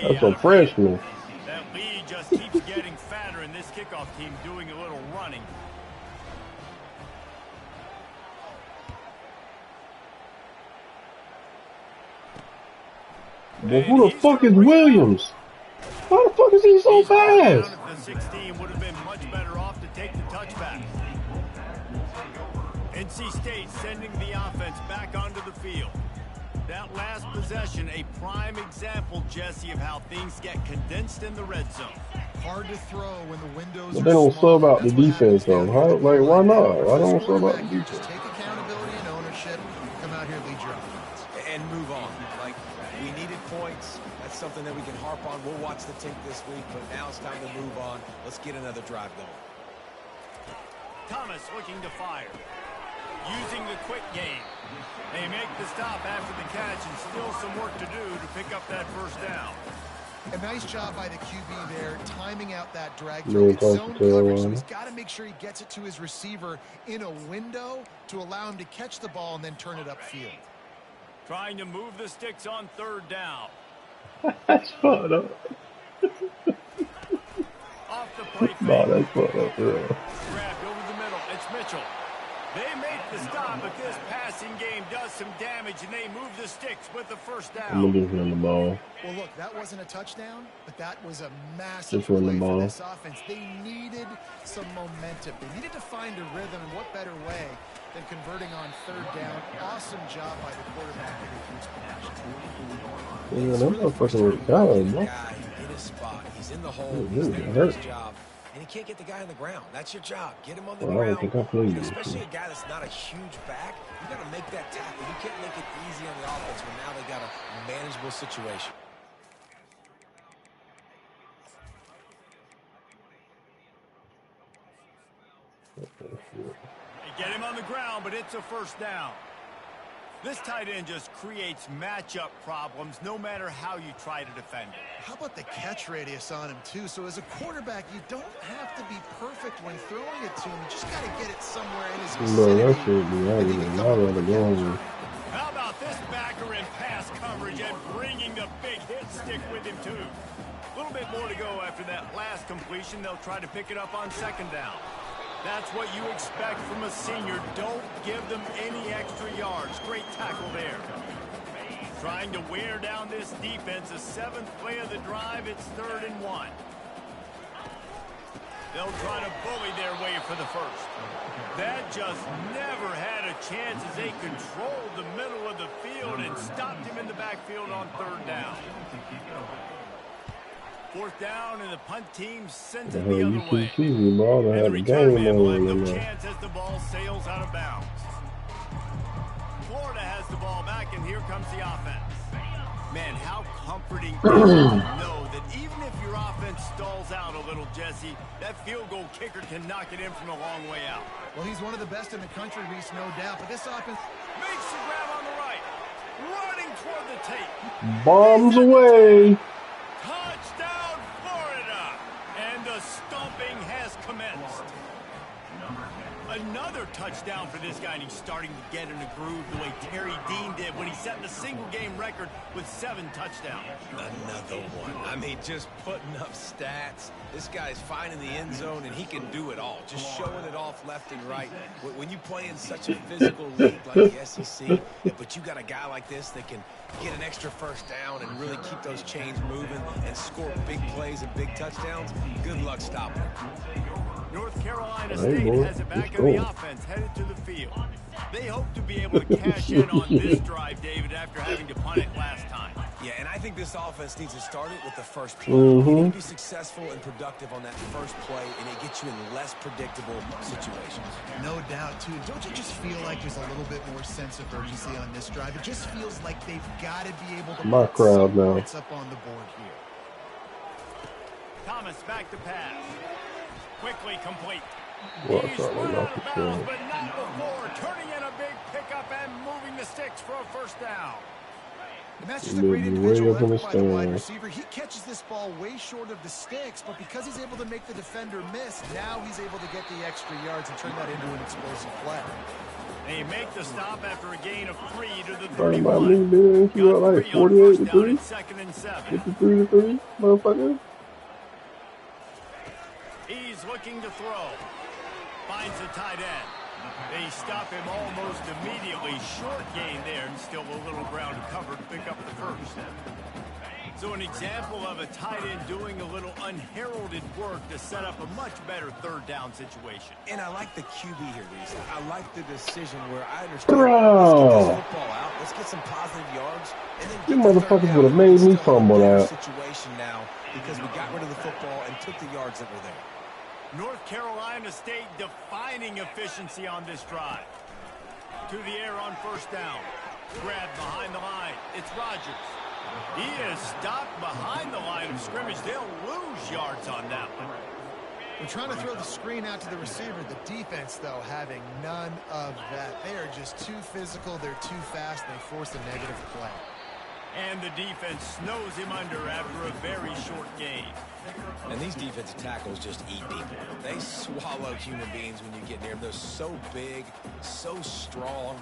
That's a freshman. That lead just keeps getting fatter, and this kickoff team doing a little running. Well, who the fuck is Williams? Why the fuck is he so fast? The 16 would have been much better off to take the touchback. NC State sending the offense back onto the field. That last possession, a prime example, Jesse, of how things get condensed in the red zone. Hard to throw when the windows But they don't sub out the defense, though. How, like, why not? Why don't sub out the defense? Just take accountability and ownership. Come out here, lead your offense. And move on. Like, we needed points. That's something that we can harp on. We'll watch the tape this week, but now it's time to move on. Let's get another drive going. Thomas looking to fire. Using the quick game. They make the stop after the catch and still some work to do to pick up that first down. A nice job by the QB there, timing out that drag throw. It's zone coverage, so he's got to make sure he gets it to his receiver in a window to allow him to catch the ball and then turn it upfield. Trying to move the sticks on 3rd down. That's fucked up. Off the play fake. No, that's fucked up, yeah. Grabbed over the middle. It's Mitchell. They make the stop, but this passing game does some damage, and they move the sticks with the first down. I'm gonna just run the ball. Well, look, that wasn't a touchdown, but that was a massive Just run the play ball. for this offense. They needed some momentum. They needed to find a rhythm, and what better way than converting on 3rd down. Awesome job by the quarterback to recruit some Yeah, that motherfucker was down, bro. Guy in his spot. He's in the hole. Ooh, He's really doing hurt. his job. And he can't get the guy on the ground. That's your job. Get him on the Well, I don't ground. think I played this Especially one. a guy that's not a huge back. You got to make that tackle. You can't make it easy on the offense when now they got a manageable situation. They get him on the ground, but it's a first down. This tight end just creates matchup problems no matter how you try to defend it. How about the catch radius on him, too? So as a quarterback, you don't have to be perfect when throwing it to him. You just got to get it somewhere in his vicinity. Bro, that shit be out of here. Y'all gotta go on. How about this backer in pass coverage and bringing the big hit stick with him, too? A little bit more to go after that last completion. They'll try to pick it up on 2nd down. That's what you expect from a senior. Don't give them any extra yards. Great tackle there. Trying to wear down this defense. A 7th play of the drive. It's 3rd and 1. They'll try to bully their way for the first. That just never had a chance as they controlled the middle of the field and stopped him in the backfield on third down. Fourth down, and the punt team sends it the other way. And the return man will have no chance as the ball sails out of bounds. Florida has the ball back, and here comes the offense. Man, how comforting is it to know that even if your offense stalls out a little, Jesse, that field goal kicker can knock it in from a long way out. Well, he's one of the best in the country, Reese, no doubt. But this offense makes the grab on the right. Running toward the tape. Bombs away. Touchdown, Florida. And the stomping has commenced. Another touchdown for this guy, and he's starting to get in a groove the way Terry Dean did when he set the single-game record with 7 touchdowns. Another one. I mean, just putting up stats. This guy's finding the end zone, and he can do it all. Just showing it off left and right. When you play in such a physical league like the SEC, but you got a guy like this that can get an extra first down and really keep those chains moving and score big plays and big touchdowns, good luck stopping him. North Carolina State has it back in the offense, headed to the field. They hope to be able to cash in on this drive, David, after having to punt it last time. Yeah, and I think this offense needs to start it with the first play. You need to be successful and productive on that first play, and it gets you in less predictable situations. No doubt, too. Don't you just feel like there's a little bit more sense of urgency on this drive? It just feels like they've got to be able to put some points up on the board here. Thomas back to pass. Quickly complete. Well, He's run out of bounds, but not before. Turning in a big pickup and moving the sticks for a first down. And that's just a great individual effort by the wide receiver. He catches this ball way short of the sticks, but because he's able to make the defender miss, now he's able to get the extra yards and turn that into an explosive play. They make the stop after a gain of 3 to the 31. Got like 48 to 3. 2nd and 7. 53 to 3, motherfucker. He's looking to throw. Finds the tight end. They stop him almost immediately. Short gain there, and still a little ground to cover to pick up the first. So an example of a tight end doing a little unheralded work to set up a much better third down situation. And I like the QB here, Reese. I like the decision where I understand. Let's get this football out. Let's get some positive yards. And then you motherfuckers would have made me fumble out. Situation now because we got rid of the football and took the yards that were there. North Carolina State defining efficiency on this drive. To the air on first down. Grab behind the line. It's Rodgers. He is stopped behind the line of scrimmage. They'll lose yards on that one. We're trying to throw the screen out to the receiver. The defense, though, having none of that. They are just too physical. They're too fast. They force a negative play. And the defense snows him under after a very short gain. And these defensive tackles just eat people. They swallow human beings when you get near them. They're so big, so strong.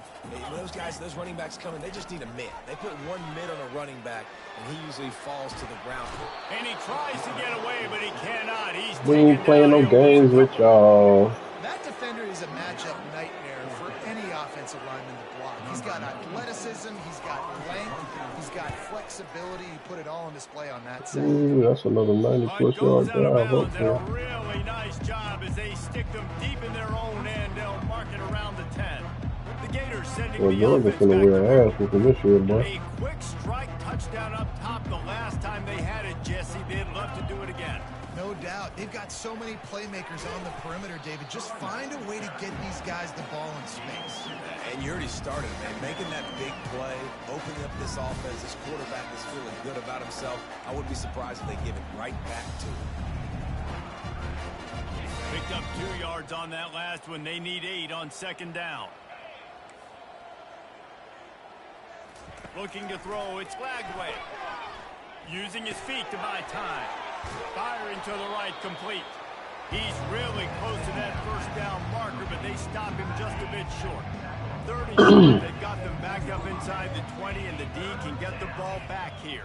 Those guys, those running backs coming, they just need a mitt. They put one mitt on a running back, and he usually falls to the ground. And he tries to get away, but he cannot. We ain't playing no games with y'all. That defender is a matchup nightmare for any offensive lineman to block. He's got athleticism, he's got length, he's got flexibility. He put it all on display on that side. Ooh, that's another 90-plus yard drive up there. A really nice job as they stick them deep in their own end. They'll mark it around the 10. The Gators sending the offense back. Gonna wear ass with this year, boy. A quick strike touchdown up top the last time they had it, Jesse. They'd love to do it again. No doubt. They've got so many playmakers on the perimeter, David. Just find a way to get these guys the ball in space. And you already started, man. Making that big play, opening up this offense. This quarterback is feeling good about himself. I wouldn't be surprised if they give it right back to him. Picked up 2 yards on that last one. They need 8 on second down. Looking to throw. It's Lagway. Using his feet to buy time. Firing to the right, complete. He's really close to that first down marker, but they stop him just a bit short. 30 they've got them back up inside the 20, and the D can get the ball back here.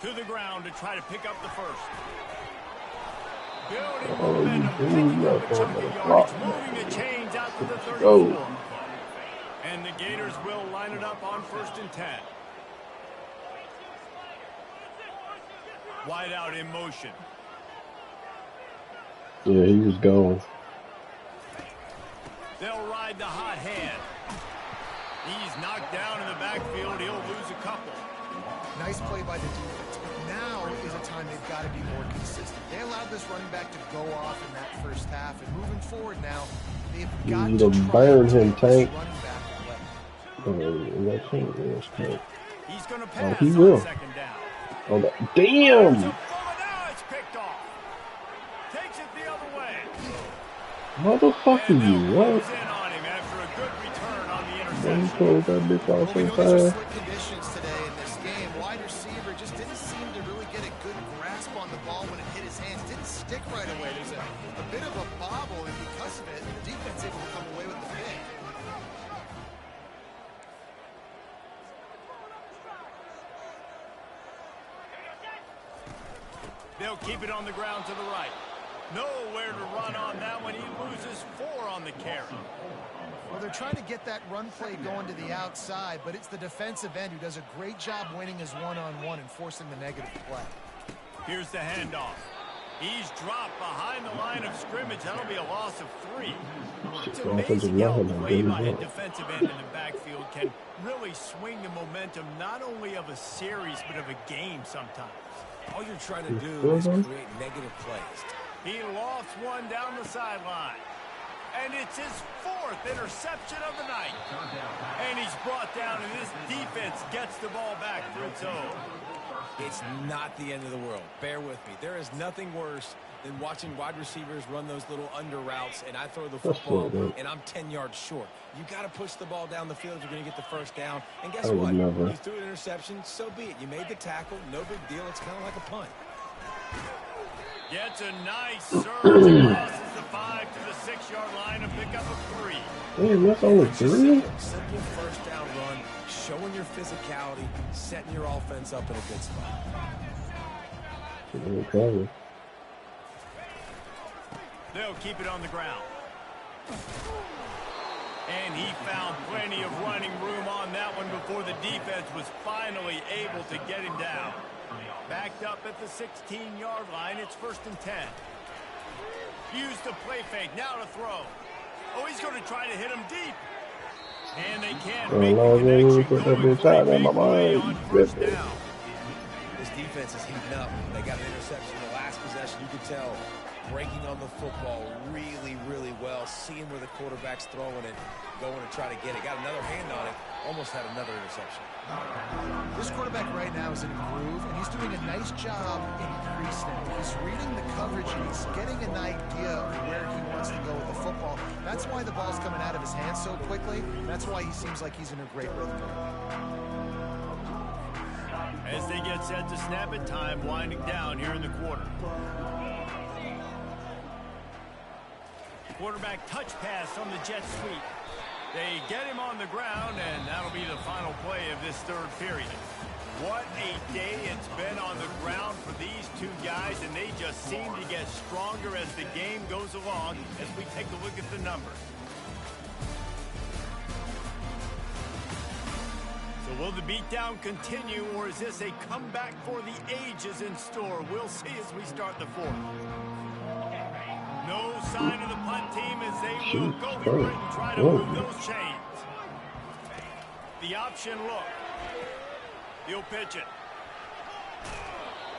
To the ground to try to pick up the first. Building momentum, picking up a chunk of yardage, moving the chains out to the 34. And the Gators will line it up on 1st and 10. Wide out in motion. Yeah, he was gone. They'll ride the hot hand. He's knocked down in the backfield. He'll lose a couple. Nice play by the defense. But now is a time they've got to be more consistent. They allowed this running back to go off in that first half. And moving forward now, they've got to burn him, Tank. He's going to pass he will. on 2nd down. Oh, damn! Now it's picked off. Takes it the other way. Motherfucker, you what? In on him after a good return on the You interception. close that bitch off so These are fast. slick conditions today in this game. Wide receiver just didn't seem to really get a good grasp on the ball when it hit his hands. Didn't stick right away. There's a bit of a bobble, and because of it, the defense able to come away with the pick. They'll keep it on the ground to the right. Nowhere to run on that one. He loses 4 on the carry. Well, they're trying to get that run play going to the outside, but it's the defensive end who does a great job winning his one-on-one and forcing the negative play. Here's the handoff. He's dropped behind the line of scrimmage. That'll be a loss of 3. It's amazing how a play by a defensive end in the backfield can really swing the momentum not only of a series but of a game sometimes. All you're trying to do is create negative plays. He lofts one down the sideline. And it's his 4th interception of the night. And he's brought down, and this defense gets the ball back for its own. It's not the end of the world. Bear with me. There is nothing worse than watching wide receivers run those little under routes, and I throw the football, and I'm 10 yards short. You got to push the ball down the field if you're going to get the first down. And guess what? You threw an interception, so be it. You made the tackle. No big deal. It's kind of like a punt. Gets a nice surge and crosses the 5 to the 6-yard line to pick up a 3. Damn, that's only 3? Simple first down run, showing your physicality, setting your offense up in a good spot. Okay. They'll keep it on the ground. And he found plenty of running room on that one before the defense was finally able to get him down. Backed up at the 16-yard line. It's 1st and 10. Used the play fake. Now to throw. Oh, he's going to try to hit him deep. And they can't make the connection going for a big play on 1st down. This defense is heating up. They got an interception in the last possession. You could tell breaking on the football really, really well. Seeing where the quarterback's throwing it, going to try to get it. Got another hand on it. Almost had another interception. This quarterback right now is in a groove, and he's doing a nice job in pre-snap. He's reading the coverage, and he's getting an idea of where he wants to go with the football. That's why the ball's coming out of his hands so quickly. That's why he seems like he's in a great rhythm. As they get set to snap it, time winding down here in the quarter. Quarterback touch pass on the jet sweep. They get him on the ground, and that'll be the final play of this 3rd period. What a day it's been on the ground for these 2 guys, and they just seem to get stronger as the game goes along as we take a look at the numbers. So will the beatdown continue, or is this a comeback for the ages in store? We'll see as we start the 4th. No sign of the punt team as they will go for it and try to move those chains. The option look. He'll pitch it.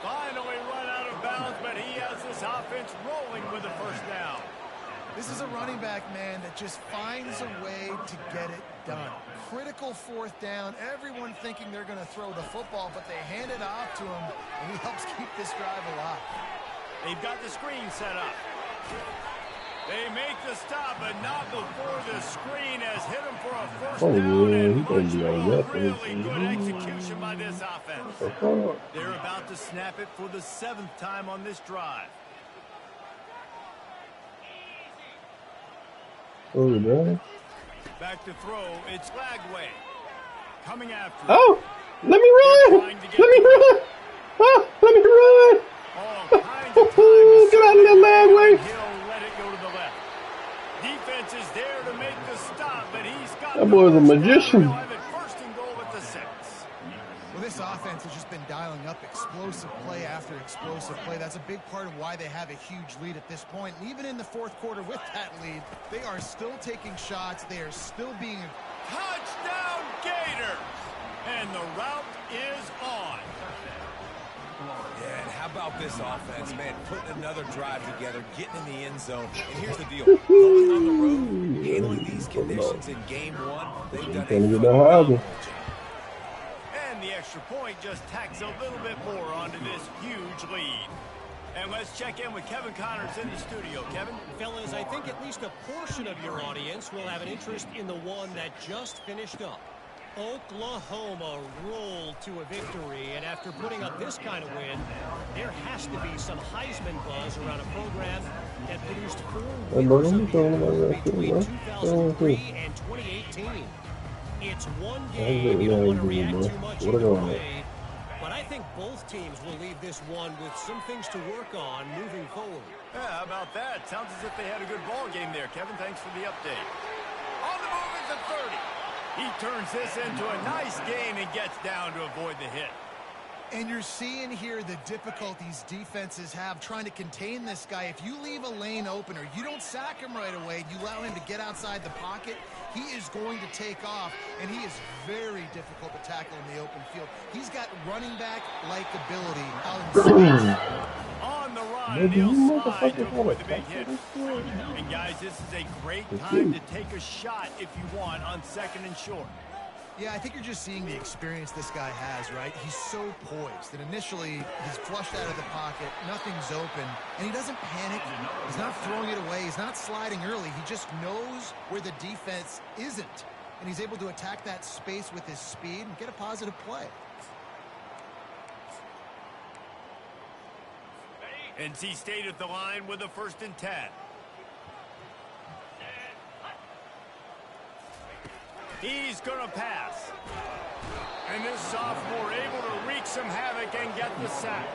Finally run out of bounds, but he has this offense rolling with a 1st down. This is a running back, man, that just finds a way to get it done. Critical 4th down. Everyone thinking they're going to throw the football, but they hand it off to him, and he helps keep this drive alive. They've got the screen set up. They make the stop, but not before the screen has hit him for a 1st down. And much more really good execution by this offense. They're about to snap it for the 7th time on this drive. Oh, man. Back to throw. It's Lagway. Coming after him. Oh, let me run. Let me run. Ah, let me run. All kinds of time. Get out of that lag way. He'll let it go to the left. Defense is there to make the stop, but he's got That boy's a magician. He'll have it first and goal at the 6. Well, this offense has just been dialing up explosive play after explosive play. That's a big part of why they have a huge lead at this point. And even in the fourth quarter with that lead, they are still taking shots. They are still being... Touchdown, Gator! And the route is on. Yeah, and how about this offense, man? Putting another drive together, getting in the end zone. And here's the deal. Going on the road, handling these conditions in game one, they've done a phenomenal job. And the extra point just tacks a little bit more onto this huge lead. And let's check in with Kevin Connors in the studio. Kevin? Fellas, I think at least a portion of your audience will have an interest in the one that just finished up. Oklahoma rolled to a victory, and after putting up this kind of win, there has to be some Heisman buzz around a program that produced 4 winners of the year between 2003 and 2018. It's one game, you don't want to react too much either way, but I think both teams will leave this one with some things to work on moving forward. Yeah, how about that? Sounds as if they had a good ball game there. Kevin, thanks for the update. On the move is the 30. He turns this into a nice gain and gets down to avoid the hit. And you're seeing here the difficulties defenses have trying to contain this guy. If you leave a lane open or you don't sack him right away, you allow him to get outside the pocket, he is going to take off, and he is very difficult to tackle in the open field. He's got running back-like ability out in space. On the run, and he'll slide to avoid the big hit. And guys, this is a great time to take a shot if you want on 2nd and short. Yeah, I think you're just seeing the experience this guy has, right? He's so poised that initially he's flushed out of the pocket, nothing's open, and he doesn't panic. He's not throwing it away. He's not sliding early. He just knows where the defense isn't, and he's able to attack that space with his speed and get a positive play. NC State at the line with a 1st and 10. He's going to pass. And this sophomore able to wreak some havoc and get the sack.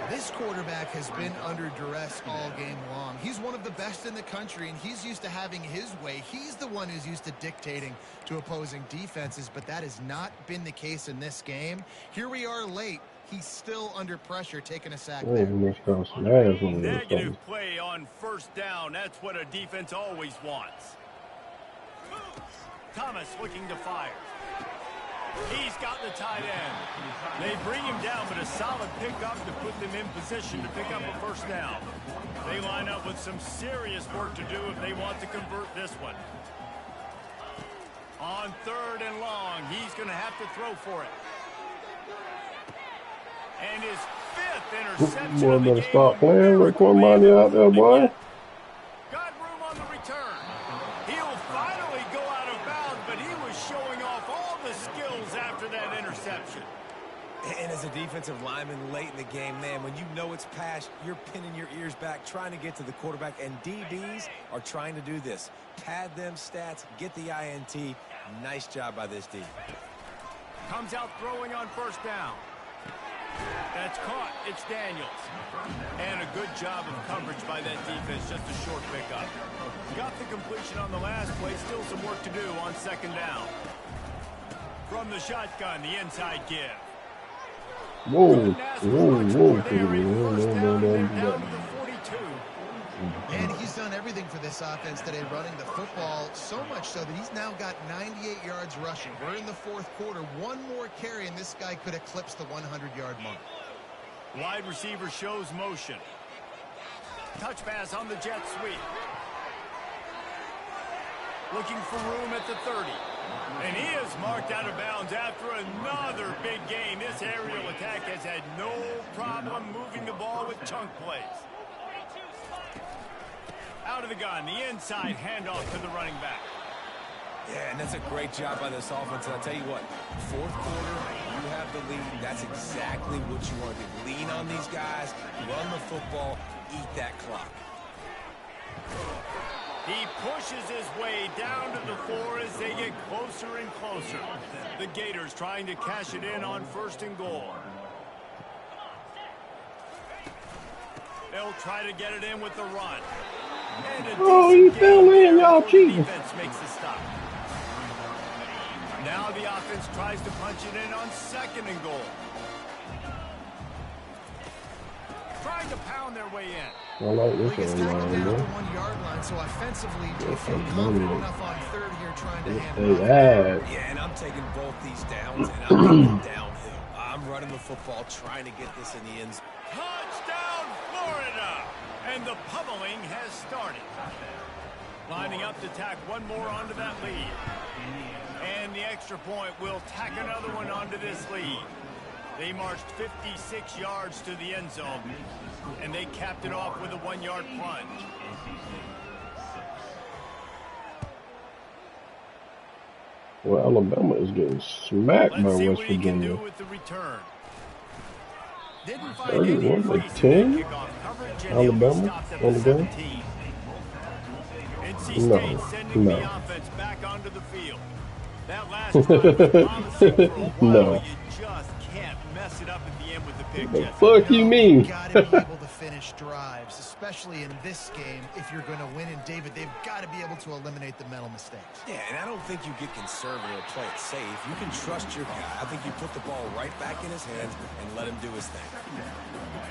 This quarterback has been under duress all game long. He's one of the best in the country, and he's used to having his way. He's the one who's used to dictating to opposing defenses, but that has not been the case in this game. Here we are late. He's still under pressure, taking a sack there. Negative play on 1st down. That's what a defense always wants. Thomas looking to fire. He's got the tight end. They bring him down, but a solid pickup to put them in position to pick up a 1st down. They line up with some serious work to do if they want to convert this one. On 3rd and long, he's going to have to throw for it. And his 5th interception. Boy, better stop playing. Look what money out there, boy. Got room on the return. He'll finally go out of bounds, but he was showing off all the skills after that interception. And as a defensive lineman late in the game, man, when you know it's pass, you're pinning your ears back, trying to get to the quarterback, and DBs are trying to do this. Pad them stats, get the INT. Nice job by this D. Comes out throwing on 1st down. That's caught. It's Daniels. And a good job of coverage by that defense. Just a short pickup. Got the completion on the last play. Still some work to do on 2nd down. From the shotgun, the inside give. Whoa. And he's done everything for this offense today, running the football, so much so that he's now got 98 yards rushing. We're in the 4th quarter. One more carry, and this guy could eclipse the 100-yard mark. Wide receiver shows motion. Touch pass on the jet sweep. Looking for room at the 30. And he is marked out of bounds after another big gain. This aerial attack has had no problem moving the ball with chunk plays. Out of the gun, the inside handoff to the running back. Yeah, and that's a great job by this offense. And I'll tell you what, 4th quarter, you have the lead. That's exactly what you want to do. Lean on these guys, run the football, eat that clock. He pushes his way down to the 4 as they get closer and closer. The Gators trying to cash it in on 1st and goal. They'll try to get it in with the run. Oh, he fell in. Y'all cheating. Defense makes the stop. Now the offense tries to punch it in on 2nd and goal. Trying to pound their way in. I like Well, he gets this tackled line, down at the man. 1-yard line, so offensively, do you feel confident enough on 3rd here trying to handle They it? add. Yeah, and I'm taking both these downs, and I'm taking downhill. I'm running the football, trying to get this in the end zone. Touchdown, Florida! And the pummeling has started. Lining up to tack one more onto that lead. And the extra point will tack another one onto this lead. They marched 56 yards to the end zone, and they capped it off with a 1-yard plunge. Well, Alabama is getting smacked by Let's see West what he can do Virginia. with the return. Didn't find 31 any to crease in 10? that kickoff coverage, and he'll be Alabama stopped at on the the game? 17. NC No, State sending no. the offense back onto the field. That last drive was promising for a while, No. but you just can't mess it up at the end with the pick, The Jesse. fuck you mean? You've got to be able to finish drives, especially in this game. If you're going to win, and David, they've got to be able to eliminate the mental mistakes. Yeah, and I don't think you get conservative or play it safe. You can trust your guy. I think you put the ball right back in his hands and let him do his thing.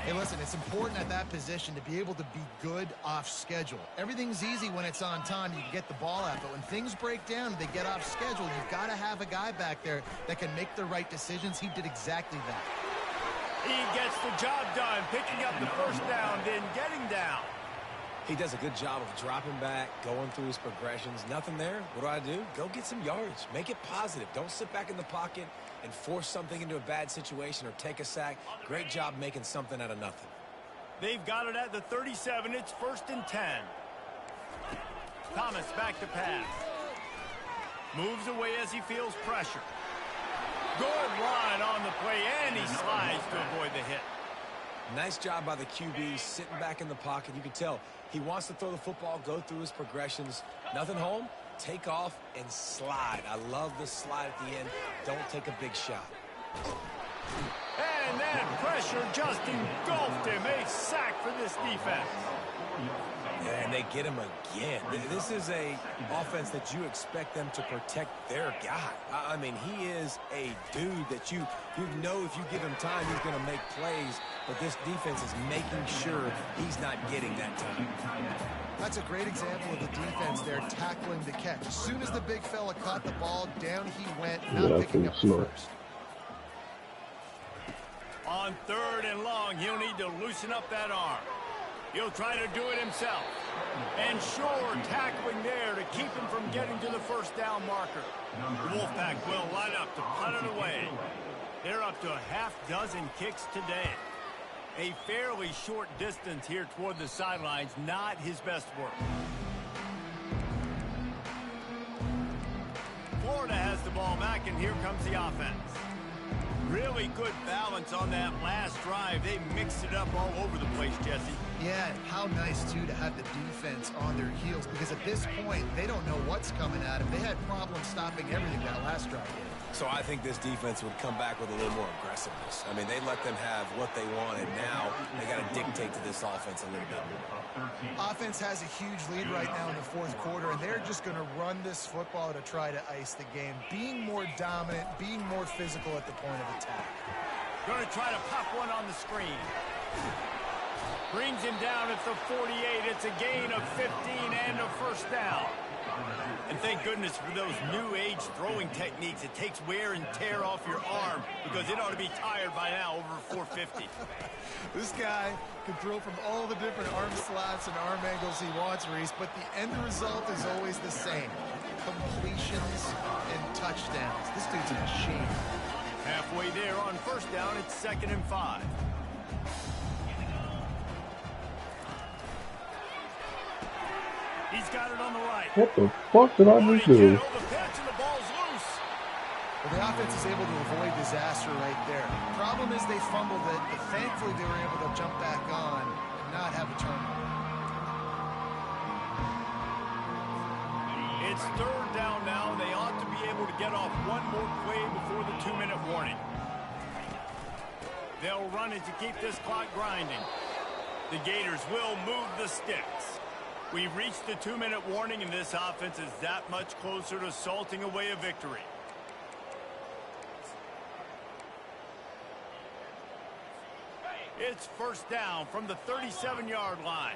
Hey, listen, it's important at that position to be able to be good off schedule. Everything's easy when it's on time. You can get the ball out, but when things break down and they get off schedule, you've got to have a guy back there that can make the right decisions. He did exactly that. He gets the job done, picking up the first down, then getting down. He does a good job of dropping back, going through his progressions. Nothing there. What do? Go get some yards. Make it positive. Don't sit back in the pocket and force something into a bad situation or take a sack. Great job making something out of nothing. They've got it at the 37. It's 1st and 10. Thomas back to pass. Moves away as he feels pressure. Good line on the play, and he slides to avoid the hit. Nice job by the QB, sitting back in the pocket. You can tell he wants to throw the football, go through his progressions. Nothing home, take off, and slide. I love the slide at the end. Don't take a big shot. And that pressure just engulfed him. A sack for this defense. And they get him again. This is a offense that you expect them to protect their guy. I mean, he is a dude that you know if you give him time, he's going to make plays. But this defense is making sure he's not getting that time. That's a great example of the defense there tackling the catch. As soon as the big fella caught the ball, down he went, not picking up the first. On 3rd and long, he'll need to loosen up that arm. He'll try to do it himself. And sure, tackling there to keep him from getting to the first down marker. The Wolfpack will line up to punt it away. They're up to a half-dozen kicks today. A fairly short distance here toward the sidelines, not his best work. Florida has the ball back, and here comes the offense. Really good balance on that last drive. They mixed it up all over the place, Jesse. Yeah, how nice, too, to have the defense on their heels, because at this point, they don't know what's coming at them. They had problems stopping everything that last drive. So I think this defense would come back with a little more aggressiveness. I mean, they let them have what they wanted. Now they got to dictate to this offense a little bit more. Offense has a huge lead right now in the 4th quarter, and they're just going to run this football to try to ice the game. Being more dominant, being more physical at the point of attack. Going to try to pop one on the screen. Brings him down at the 48. It's a gain of 15 and a first down. And thank goodness for those new age throwing techniques. It takes wear and tear off your arm because it ought to be tired by now over 450. This guy can throw from all the different arm slots and arm angles he wants, Reese, but the end result is always the same. Completions and touchdowns. This dude's a machine. Halfway there on first down, it's 2nd and 5. He's got it on the right. What the fuck did I just do? Well, the offense is able to avoid disaster right there. Problem is they fumbled it, but thankfully they were able to jump back on and not have a turnover. It's 3rd down now. They ought to be able to get off one more play before the 2-minute warning. They'll run it to keep this clock grinding. The Gators will move the sticks. We've reached the 2-minute warning, and this offense is that much closer to salting away a victory. It's first down from the 37-yard line.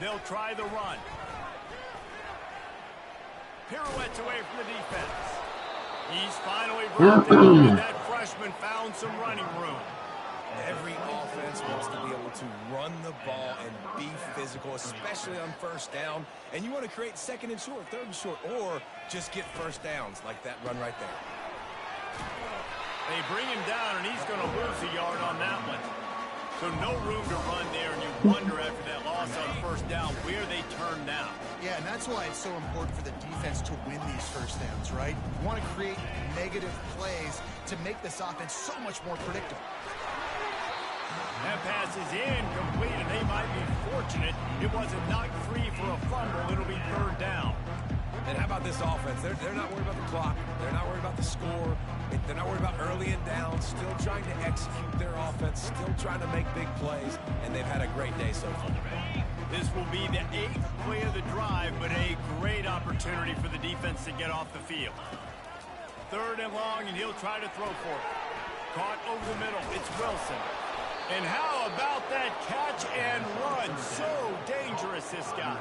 They'll try the run. Pirouettes away from the defense. He's finally brought down, and that freshman found some running room. Every offense wants to be able to run the ball and be physical, especially on first down. And you want to create second and short, third and short, or just get first downs like that run right there. They bring him down, and he's going to lose a yard on that one. So no room to run there, and you wonder after that loss on first down where they turn now. Yeah, and that's why it's so important for the defense to win these first downs, right? You want to create negative plays to make this offense so much more predictable. That pass is incomplete, and they might be fortunate it wasn't knocked free for a fumble. It'll be third down. And how about this offense? They're not worried about the clock. They're not worried about the score. They're not worried about early and down. Still trying to execute their offense. Still trying to make big plays. And they've had a great day so far. This will be the 8th play of the drive, but a great opportunity for the defense to get off the field. Third and long, and he'll try to throw for it. Caught over the middle. It's Wilson. And how about that catch and run? So dangerous, this guy.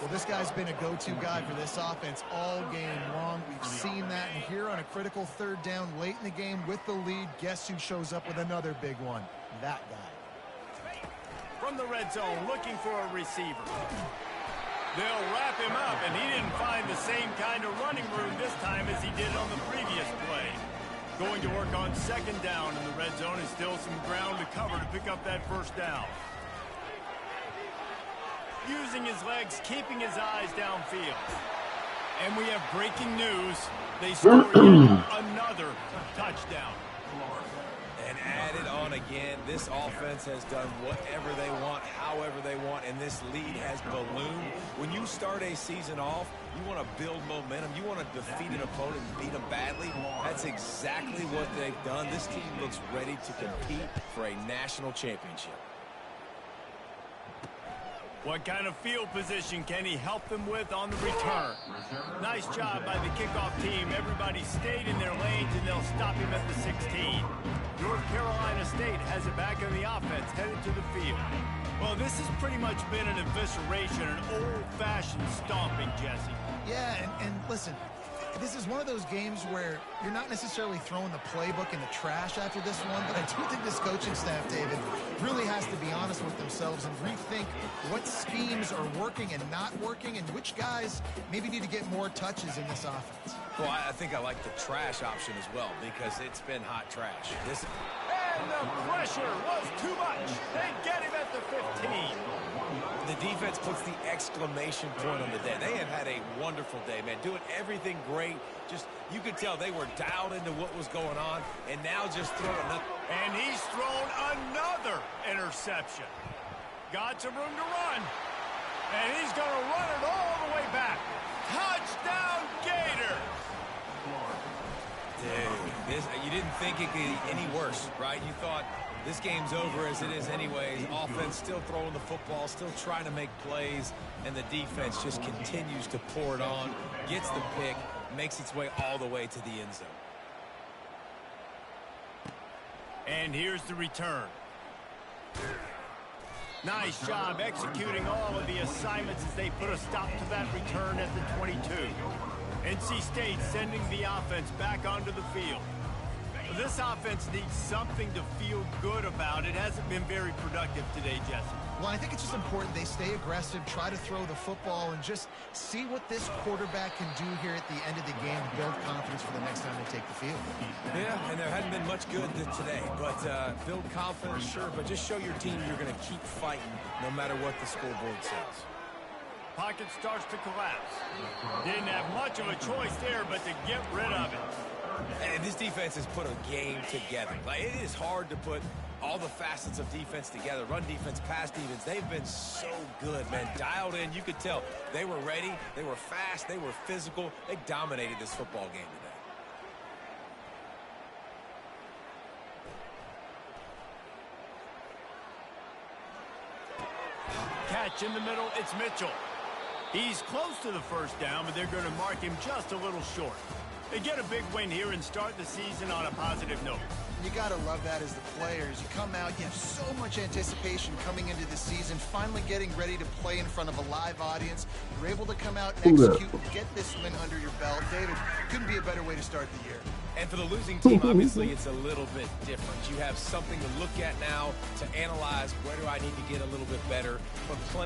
Well, this guy's been a go-to guy for this offense all game long. We've seen that, and here on a critical third down late in the game with the lead, guess who shows up with another big one? That guy. From the red zone, looking for a receiver. They'll wrap him up, and he didn't find the same kind of running room this time as he did on the previous play. Going to work on second down in the red zone, and still some ground to cover to pick up that first down. Using his legs, keeping his eyes downfield. And we have breaking news. They score another touchdown. And added on again, this offense has done whatever they want, however they want, and this lead has ballooned. When you start a season off, you want to build momentum. You want to defeat an opponent and beat them badly. That's exactly what they've done. This team looks ready to compete for a national championship. What kind of field position can he help them with on the return? Nice job by the kickoff team. Everybody stayed in their lanes, and they'll stop him at the 16. North Carolina State has it back on the offense, headed to the field. Well, this has pretty much been an evisceration, an old-fashioned stomping, Jesse. Yeah, and listen, this is one of those games where you're not necessarily throwing the playbook in the trash after this one, but I do think this coaching staff, David, really has to be honest with themselves and rethink what schemes are working and not working, and which guys maybe need to get more touches in this offense. Well, I think I like the trash option as well, because it's been hot trash. And the pressure was too much. They get him at the 15. The defense puts the exclamation point on the day. They have had a wonderful day, man. Doing everything great. Just, you could tell they were dialed into what was going on, and now just throw another. And he's thrown another interception. Got some room to run. And he's going to run it all the way back. Touchdown, Gators! Dude, you didn't think it could be any worse, right? You thought this game's over as it is anyways. Offense still throwing the football, still trying to make plays, and the defense just continues to pour it on, gets the pick, makes its way all the way to the end zone. And here's the return. Nice job executing all of the assignments as they put a stop to that return at the 22. NC State sending the offense back onto the field. This offense needs something to feel good about. It hasn't been very productive today, Jesse. Well, I think it's just important they stay aggressive, try to throw the football, and just see what this quarterback can do here at the end of the game to build confidence for the next time they take the field. Yeah, and there hadn't been much good today, but build confidence, sure, but just show your team you're going to keep fighting no matter what the scoreboard says. Pocket starts to collapse. Didn't have much of a choice there, but to get rid of it. And this defense has put a game together. Like, it is hard to put all the facets of defense together. Run defense, pass defense. They've been so good, man. Dialed in. You could tell they were ready. They were fast. They were physical. They dominated this football game today. stretch in the middle, it's Mitchell. He's close to the first down, but they're going to mark him just a little short. They get a big win here and start the season on a positive note. You got to love that as the players. You come out, you have so much anticipation coming into the season, finally getting ready to play in front of a live audience. You're able to come out and execute, get this win under your belt. David, couldn't be a better way to start the year. And for the losing team, obviously, it's a little bit different. You have something to look at now to analyze where do I need to get a little bit better, but plenty